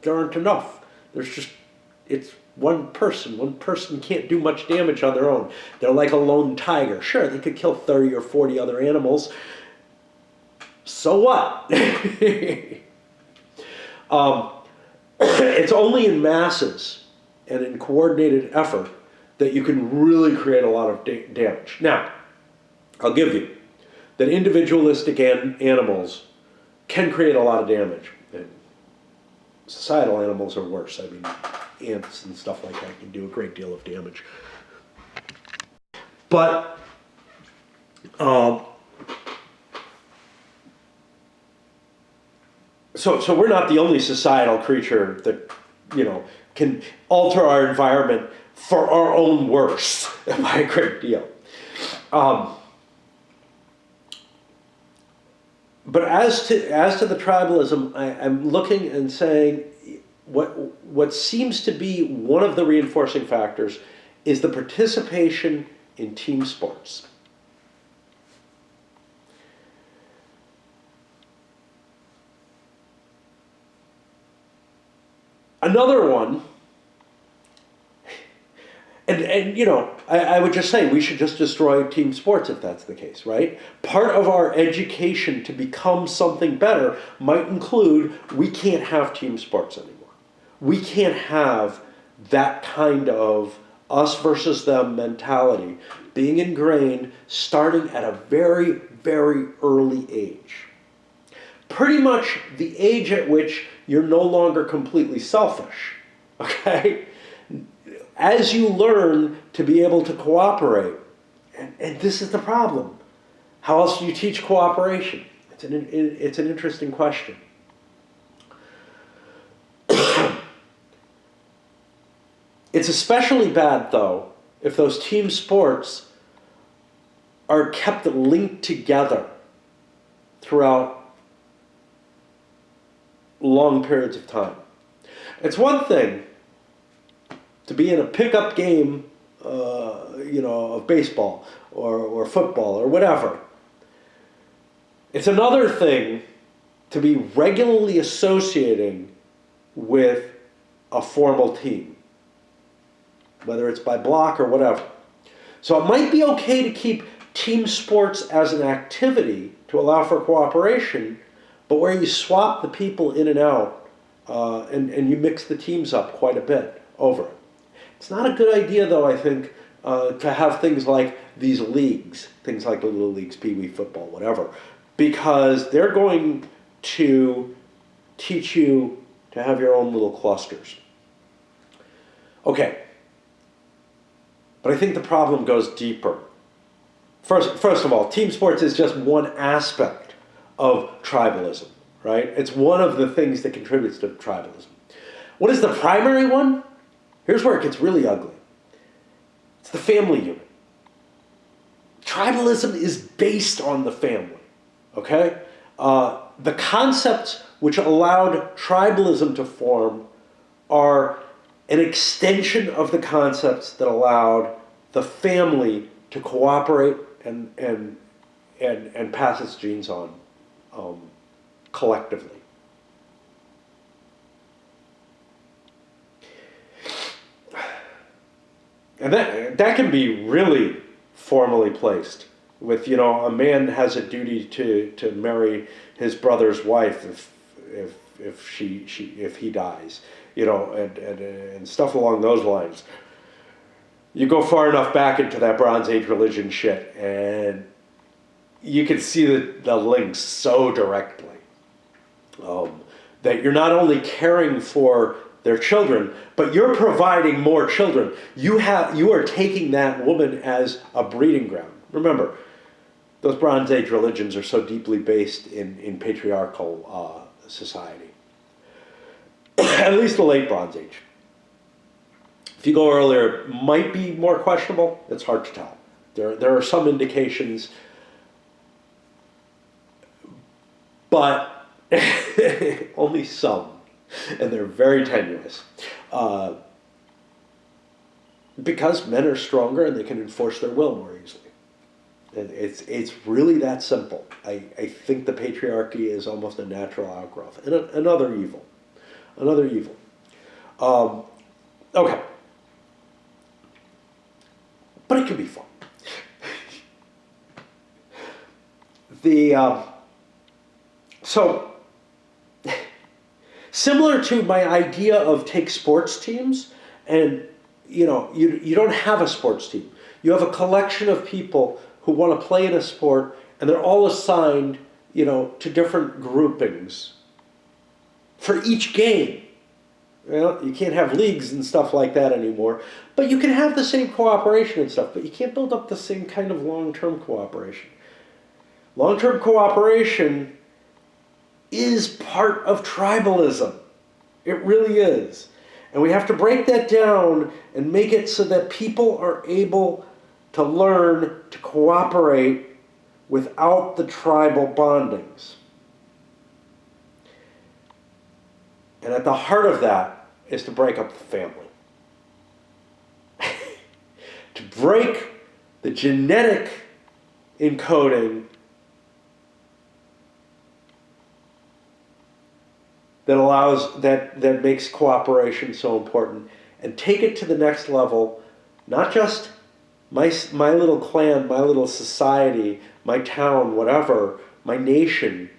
there aren't enough. It's one person. One person can't do much damage on their own. They're like a lone tiger. Sure, they could kill 30 or 40 other animals. So what? It's only in masses and in coordinated effort that you can really create a lot of damage. Now, I'll give you that individualistic animals can create a lot of damage. And societal animals are worse. I mean, ants and stuff like that can do a great deal of damage. But so we're not the only societal creature that, can alter our environment for our own worse by a great deal. But as to the tribalism, I'm looking and saying what seems to be one of the reinforcing factors is the participation in team sports. Another one, and I would just say we should just destroy team sports if that's the case, right? Part of our education to become something better might include we can't have team sports anymore. We can't have that kind of us versus them mentality being ingrained starting at a very, very early age. Pretty much the age at which you're no longer completely selfish, okay? As you learn to be able to cooperate, and this is the problem. How else do you teach cooperation? It's an interesting question. It's especially bad, though, if those team sports are kept linked together throughout long periods of time. It's one thing to be in a pickup game, of baseball or football or whatever. It's another thing to be regularly associating with a formal team, whether it's by block or whatever. So it might be okay to keep team sports as an activity to allow for cooperation, but where you swap the people in and out and you mix the teams up quite a bit over it. It's not a good idea, though, I think, to have things like these leagues, things like the Little Leagues, Pee Wee football, whatever, because they're going to teach you to have your own little clusters. Okay. But I think the problem goes deeper. First of all, team sports is just one aspect of tribalism, right? It's one of the things that contributes to tribalism. What is the primary one? Here's where it gets really ugly. It's the family unit. Tribalism is based on the family, okay? The concepts which allowed tribalism to form are an extension of the concepts that allowed the family to cooperate and pass its genes on collectively. And that can be really formally placed with, a man has a duty to marry his brother's wife if he dies, and stuff along those lines. You go far enough back into that Bronze Age religion shit, and you can see the links so directly. That you're not only caring for their children, but you're providing more children. You are taking that woman as a breeding ground. Remember, those Bronze Age religions are so deeply based in patriarchal society. At least the late Bronze Age. If you go earlier, it might be more questionable. It's hard to tell. There are some indications, but only some, and they're very tenuous. Because men are stronger and they can enforce their will more easily. It's really that simple. I think the patriarchy is almost a natural outgrowth. And another evil. Another evil. Okay. But it can be fun. So, similar to my idea of take sports teams, and you don't have a sports team. You have a collection of people who want to play in a sport, and they're all assigned, to different groupings for each game. Well, you can't have leagues and stuff like that anymore, but you can have the same cooperation and stuff, but you can't build up the same kind of long-term cooperation. Long-term cooperation is part of tribalism. It really is. And we have to break that down and make it so that people are able to learn to cooperate without the tribal bondings. And at the heart of that is to break up the family. To break the genetic encoding that makes cooperation so important, and take it to the next level. Not just my little clan, my little society, my town, whatever, my nation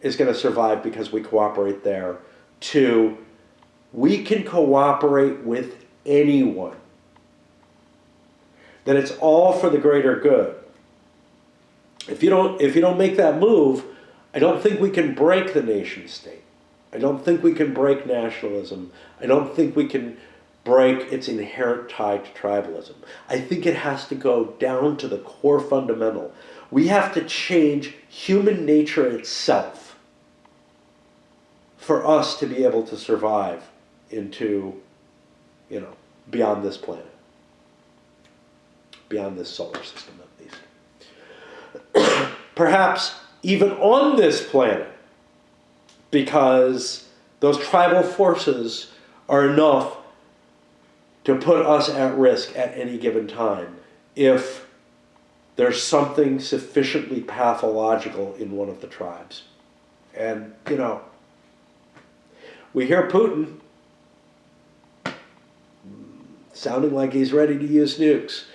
is going to survive because we cooperate there. To we can cooperate with anyone. That it's all for the greater good. If you don't make that move, I don't think we can break the nation state. I don't think we can break nationalism. I don't think we can break its inherent tie to tribalism. I think it has to go down to the core fundamental. We have to change human nature itself for us to be able to survive into, beyond this planet. Beyond this solar system, at least. Perhaps even on this planet, because those tribal forces are enough to put us at risk at any given time if there's something sufficiently pathological in one of the tribes. And, we hear Putin sounding like he's ready to use nukes.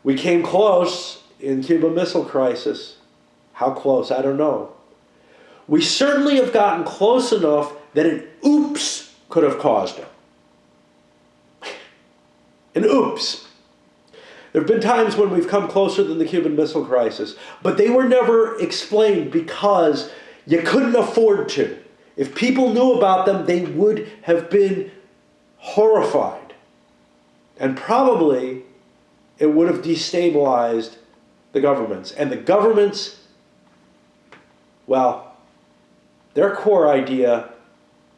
We came close in Cuban Missile Crisis. How close? I don't know. We certainly have gotten close enough that an oops could have caused it. An oops. There have been times when we've come closer than the Cuban Missile Crisis, but they were never explained because you couldn't afford to. If people knew about them, they would have been horrified. And probably it would have destabilized the governments. And the governments, well, their core idea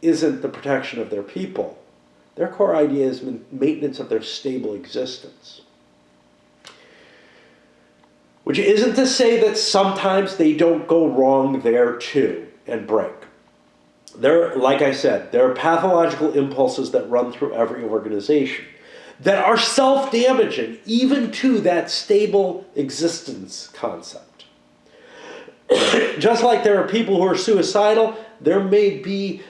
isn't the protection of their people. Their core idea is maintenance of their stable existence. Which isn't to say that sometimes they don't go wrong there too and break. Like I said, there are pathological impulses that run through every organization that are self-damaging, even to that stable existence concept. Just like there are people who are suicidal, there may be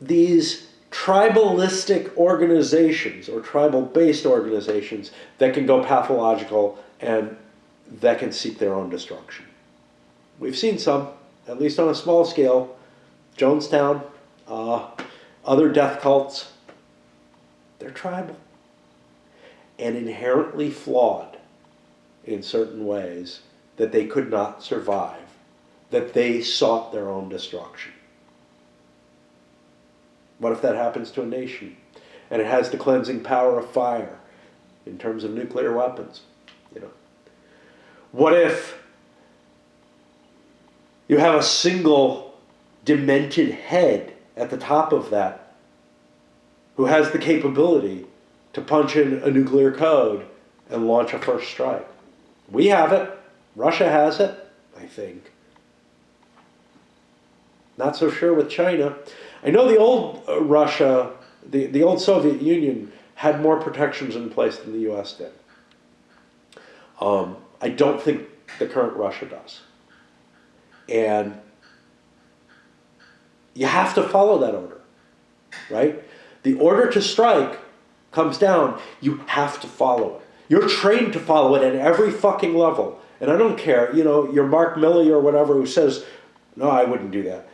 these tribalistic organizations or tribal-based organizations that can go pathological and that can seek their own destruction. We've seen some, at least on a small scale. Jonestown, other death cults, they're tribal and inherently flawed in certain ways that they could not survive, that they sought their own destruction. What if that happens to a nation? And it has the cleansing power of fire in terms of nuclear weapons. You know, what if you have a single demented head at the top of that who has the capability to punch in a nuclear code and launch a first strike? We have it. Russia has it, I think. Not so sure with China. I know the old Russia, the old Soviet Union had more protections in place than the U.S. did. I don't think the current Russia does. And you have to follow that order, right? The order to strike comes down. You have to follow it. You're trained to follow it at every fucking level. And I don't care, you know, you're Mark Milley or whatever who says, no, I wouldn't do that.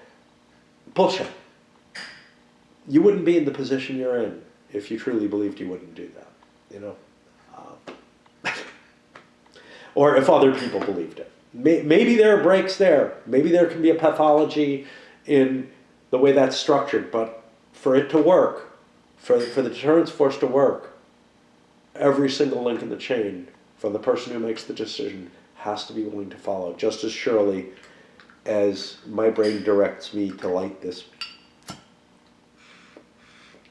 Bullshit. You wouldn't be in the position you're in if you truly believed you wouldn't do that, you know? Or if other people believed it. Maybe there are breaks there. Maybe there can be a pathology in the way that's structured. But for it to work, for the deterrence force to work, every single link in the chain, from the person who makes the decision, has to be willing to follow, just as surely as my brain directs me to light this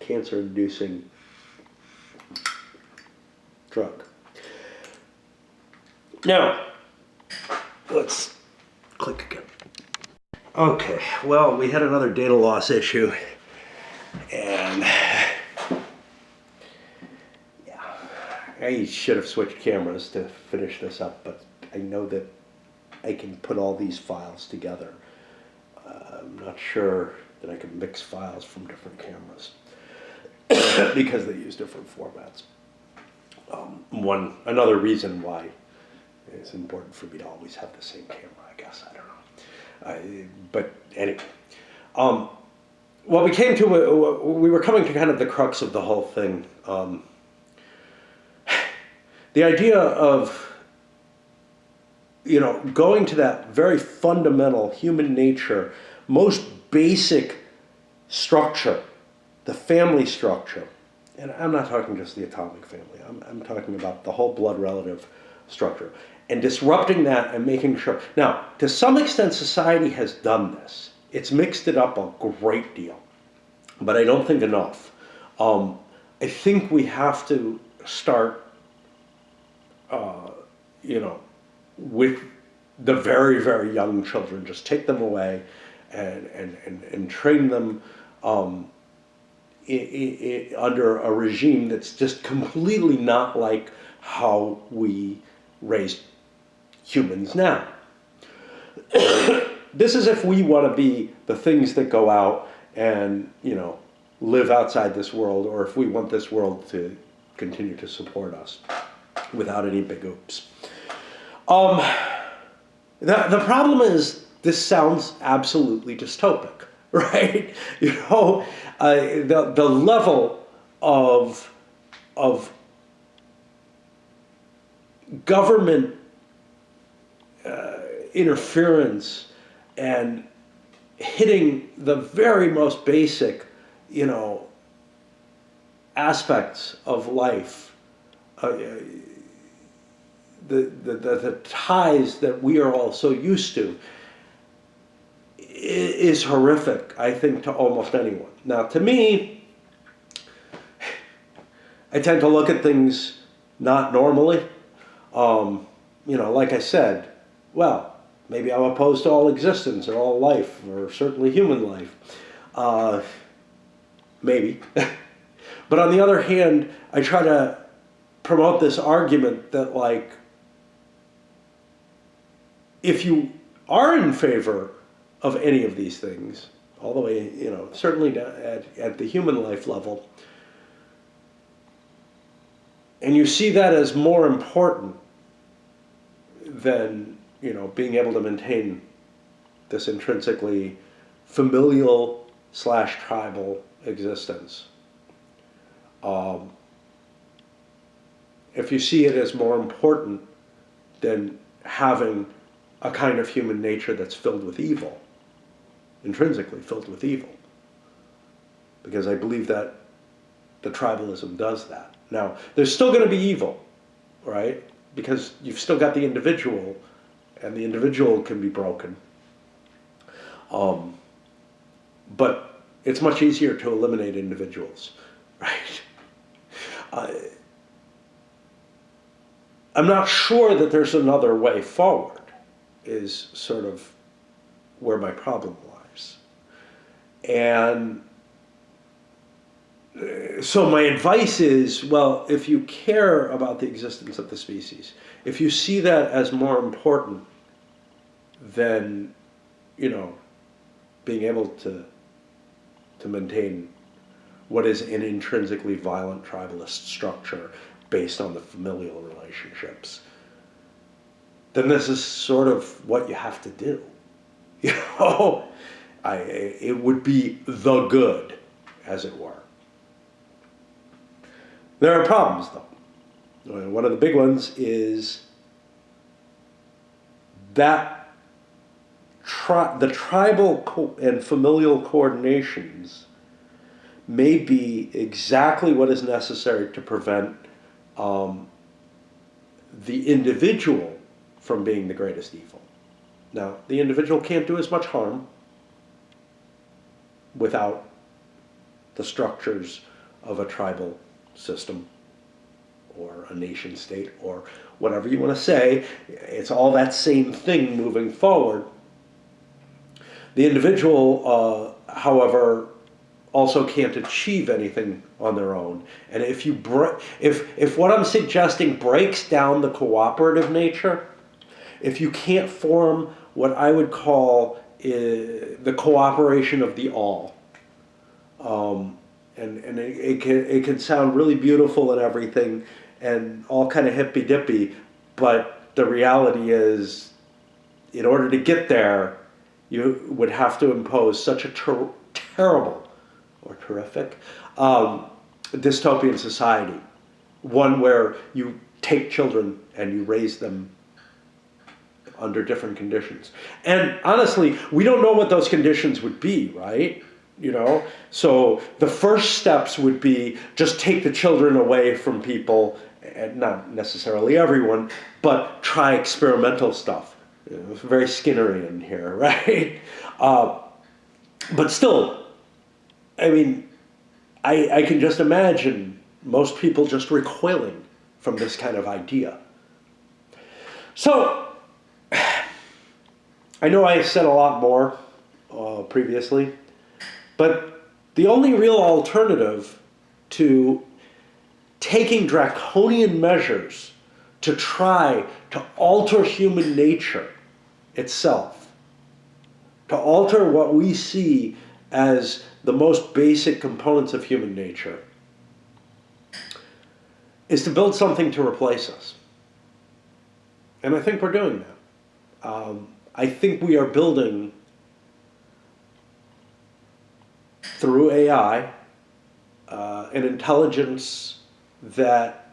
cancer-inducing drug. Now, let's click again. Okay, well, we had another data loss issue, and yeah, I should have switched cameras to finish this up, but I know that I can put all these files together. I'm not sure that I can mix files from different cameras because they use different formats. Another reason why it's important for me to always have the same camera, I guess, I don't know. But anyway, well, we were coming to kind of the crux of the whole thing. The idea of, you know, going to that very fundamental human nature, most basic structure, the family structure. And I'm not talking just the atomic family. I'm talking about the whole blood relative structure. And disrupting that and making sure. Now, to some extent, society has done this. It's mixed it up a great deal. But I don't think enough. I think we have to start, you know, with the very, very young children. Just take them away and train them under a regime that's just completely not like how we raise humans now. This is if we want to be the things that go out and, you know, live outside this world, or if we want this world to continue to support us without any big oops. The problem is, this sounds absolutely dystopic, right? You know, the level of government interference and hitting the very most basic, you know, aspects of life, the ties that we are all so used to, is horrific, I think, to almost anyone. Now, to me, I tend to look at things not normally. You know, like I said, well, maybe I'm opposed to all existence or all life, or certainly human life. Maybe. But on the other hand, I try to promote this argument that, like, if you are in favor of any of these things, all the way, you know, certainly at the human life level, and you see that as more important than, you know, being able to maintain this intrinsically familial / tribal existence. If you see it as more important than having a kind of human nature that's filled with evil, intrinsically filled with evil, because I believe that the tribalism does that. Now, there's still going to be evil, right? Because you've still got the individual, and the individual can be broken. But it's much easier to eliminate individuals, right? I'm not sure that there's another way forward, is sort of where my problem lies. And so my advice is, well, if you care about the existence of the species, if you see that as more important than, being able to maintain what is an intrinsically violent tribalist structure based on the familial relationships, then this is sort of what you have to do. It would be the good, as it were. There are problems, though. One of the big ones is that the tribal and familial coordinations may be exactly what is necessary to prevent the individual from being the greatest evil. Now, the individual can't do as much harm without the structures of a tribal system or a nation state or whatever you want to say. It's all that same thing moving forward. The individual, however, also can't achieve anything on their own. And if what I'm suggesting breaks down the cooperative nature, if you can't form what I would call the cooperation of the all, and it can sound really beautiful and everything, and all kind of hippy-dippy, but the reality is, in order to get there, you would have to impose such a terrible or terrific dystopian society, one where you take children and you raise them under different conditions. And honestly, we don't know what those conditions would be, right? So the first steps would be just take the children away from people, and not necessarily everyone, but try experimental stuff. It's very Skinnerian here, right? But still, I mean, I can just imagine most people just recoiling from this kind of idea. So, I know I said a lot more previously, but the only real alternative to taking draconian measures to try to alter human nature itself, to alter what we see as the most basic components of human nature, is to build something to replace us. And I think we're doing that. I think we are building, through AI, an intelligence that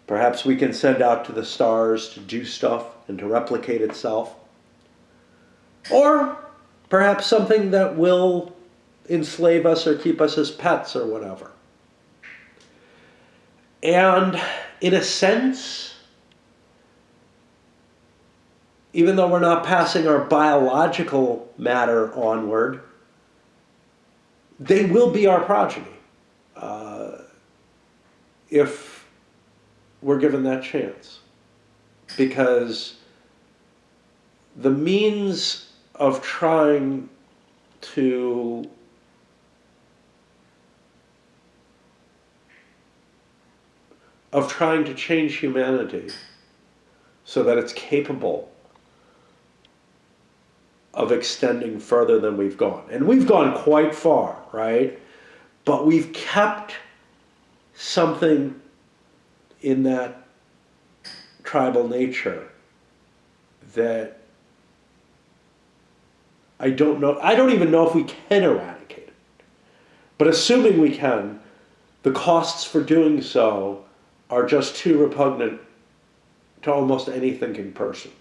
perhaps we can send out to the stars to do stuff and to replicate itself. Or perhaps something that will enslave us or keep us as pets or whatever. And in a sense, even though we're not passing our biological matter onward, they will be our progeny if we're given that chance. Because the means of trying to change humanity so that it's capable of extending further than we've gone. And we've gone quite far, right? But we've kept something in that tribal nature that I don't even know if we can eradicate it. But assuming we can, the costs for doing so are just too repugnant to almost any thinking person.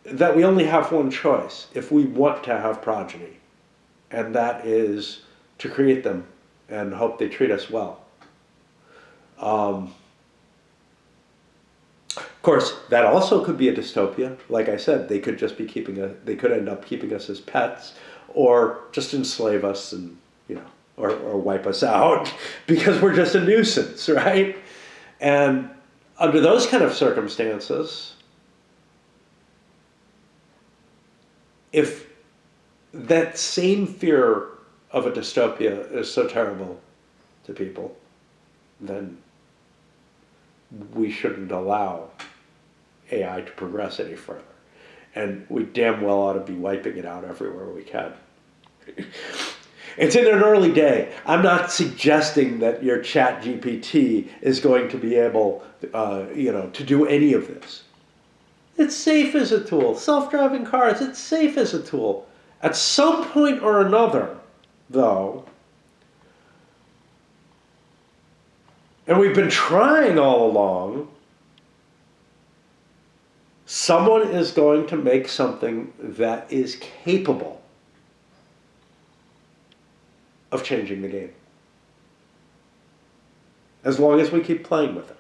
That we only have one choice if we want to have progeny, and that is to create them and hope they treat us well. Of course, that also could be a dystopia. Like I said, they could just be they could end up keeping us as pets, or just enslave us and, or wipe us out because we're just a nuisance, right? And under those kind of circumstances, if that same fear of a dystopia is so terrible to people, then we shouldn't allow AI to progress any further. And we damn well ought to be wiping it out everywhere we can. It's in an early day. I'm not suggesting that your chat GPT is going to be able, to do any of this. It's safe as a tool. Self-driving cars, it's safe as a tool. At some point or another, though, and we've been trying all along, someone is going to make something that is capable of changing the game. As long as we keep playing with it.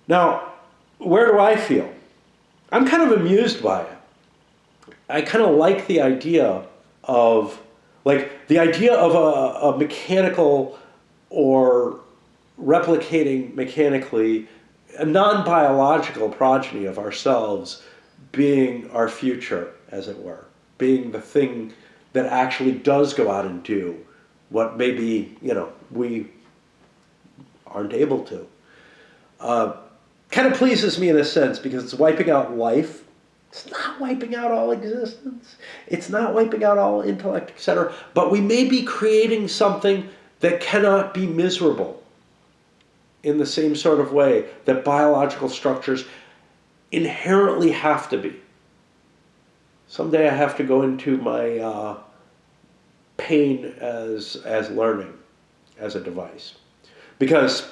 Now, where do I feel? I'm kind of amused by it. I kind of like the idea of, a mechanical or replicating mechanically a non-biological progeny of ourselves being our future, as it were, being the thing that actually does go out and do what maybe, we aren't able to. Kind of pleases me in a sense because it's wiping out life. It's not wiping out all existence. It's not wiping out all intellect, etc. But we may be creating something that cannot be miserable in the same sort of way that biological structures inherently have to be. Someday I have to go into my pain as learning, as a device. Because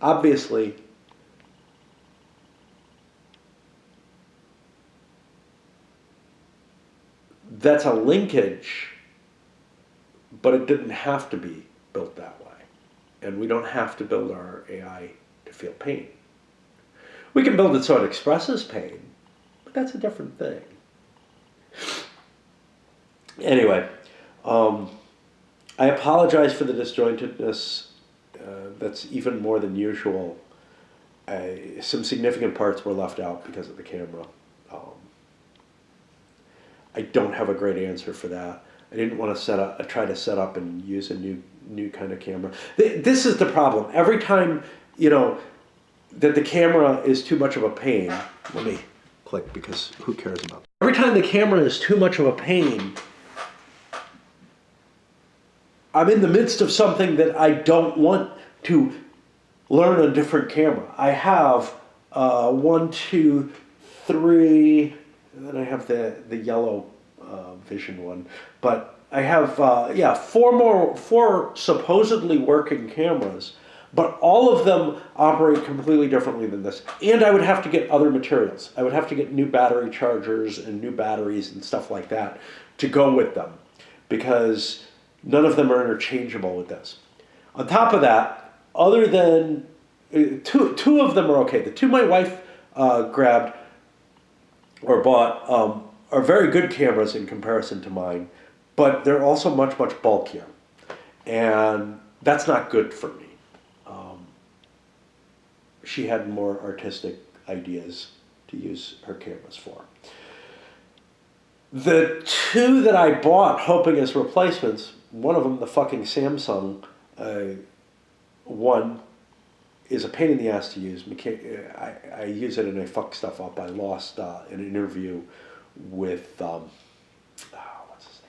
obviously that's a linkage, but it didn't have to be built that way. And we don't have to build our AI to feel pain. We can build it so it expresses pain, but that's a different thing. Anyway, I apologize for the disjointedness. That's even more than usual. Some significant parts were left out because of the camera. I don't have a great answer for that. I didn't want to try to set up and use a new kind of camera. This is the problem. Every time, that the camera is too much of a pain. Let me click because who cares about it? Every time the camera is too much of a pain, I'm in the midst of something that I don't want to learn a different camera. I have 1, 2, 3, and then I have the yellow vision one. But I have, 4 supposedly working cameras, but all of them operate completely differently than this. And I would have to get other materials. I would have to get new battery chargers and new batteries and stuff like that to go with them, because none of them are interchangeable with this. On top of that, other than two of them are okay. The 2 my wife grabbed or bought are very good cameras in comparison to mine, but they're also much, much bulkier. And that's not good for me. She had more artistic ideas to use her cameras for. The 2 that I bought hoping as replacements, one of them, the fucking Samsung one, is a pain in the ass to use. I use it and I fuck stuff up. I lost an interview with, what's his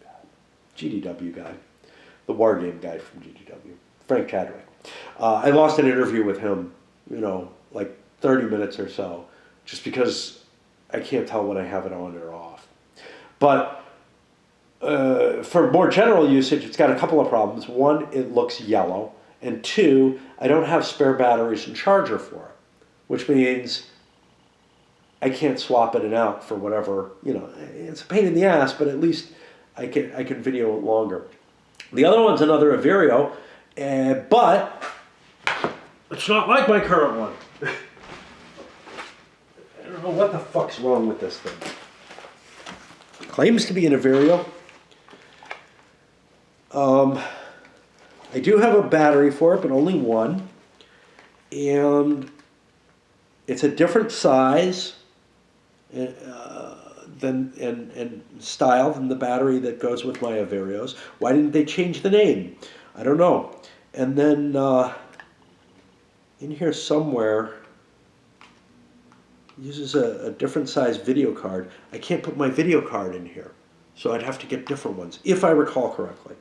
name? GDW guy. The war game guy from GDW. Frank Chadwick. I lost an interview with him, like 30 minutes or so, just because I can't tell when I have it on or off. But for more general usage, it's got a couple of problems. 1, it looks yellow. And 2, I don't have spare batteries and charger for it, which means I can't swap it in and out for whatever, it's a pain in the ass, but at least I can video it longer. The other one's another Averio, but it's not like my current one. I don't know what the fuck's wrong with this thing. It claims to be an Averio. I do have a battery for it, but only one. And it's a different size and style than the battery that goes with my Averios. Why didn't they change the name? I don't know. And then in here somewhere, it uses a different size video card. I can't put my video card in here, so I'd have to get different ones, if I recall correctly.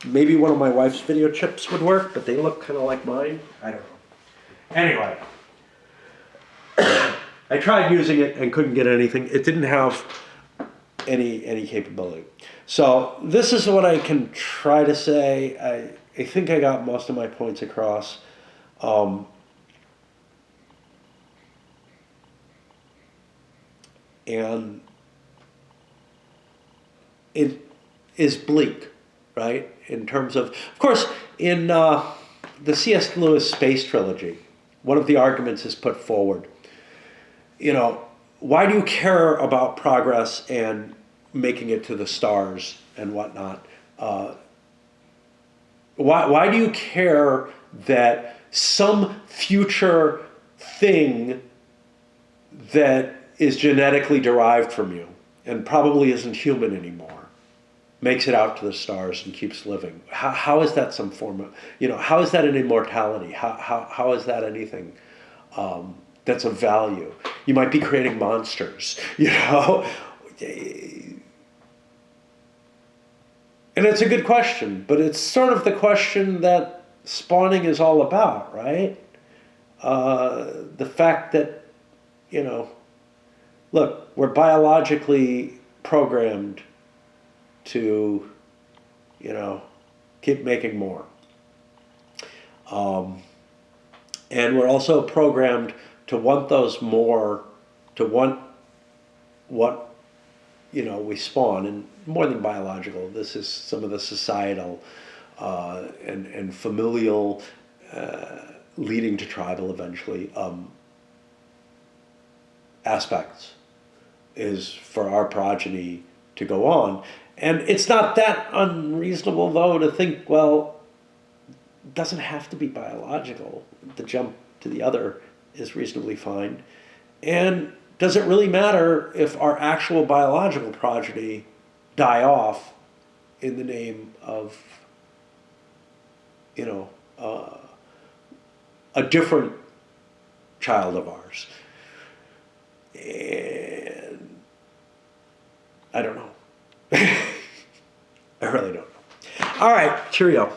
Maybe one of my wife's video chips would work, but they look kind of like mine. I don't know. Anyway, I tried using it and couldn't get anything. It didn't have any capability. So this is what I can try to say. I think I got most of my points across. And it is bleak, right? In terms of course, in the C.S. Lewis space trilogy, one of the arguments is put forward. Why do you care about progress and making it to the stars and whatnot? Why do you care that some future thing that is genetically derived from you and probably isn't human anymore makes it out to the stars and keeps living? How is that some form of, how is that an immortality? How is that anything that's of value? You might be creating monsters, And it's a good question, but it's sort of the question that spawning is all about, right? The fact that, look, we're biologically programmed to, keep making more. And we're also programmed to want those more, to want what, we spawn, and more than biological. This is some of the societal and familial, leading to tribal eventually, aspects is for our progeny to go on. And it's not that unreasonable, though, to think, well, it doesn't have to be biological. The jump to the other is reasonably fine. And does it really matter if our actual biological progeny die off in the name of, a different child of ours? And I don't know. I really don't know. All right, cheerio.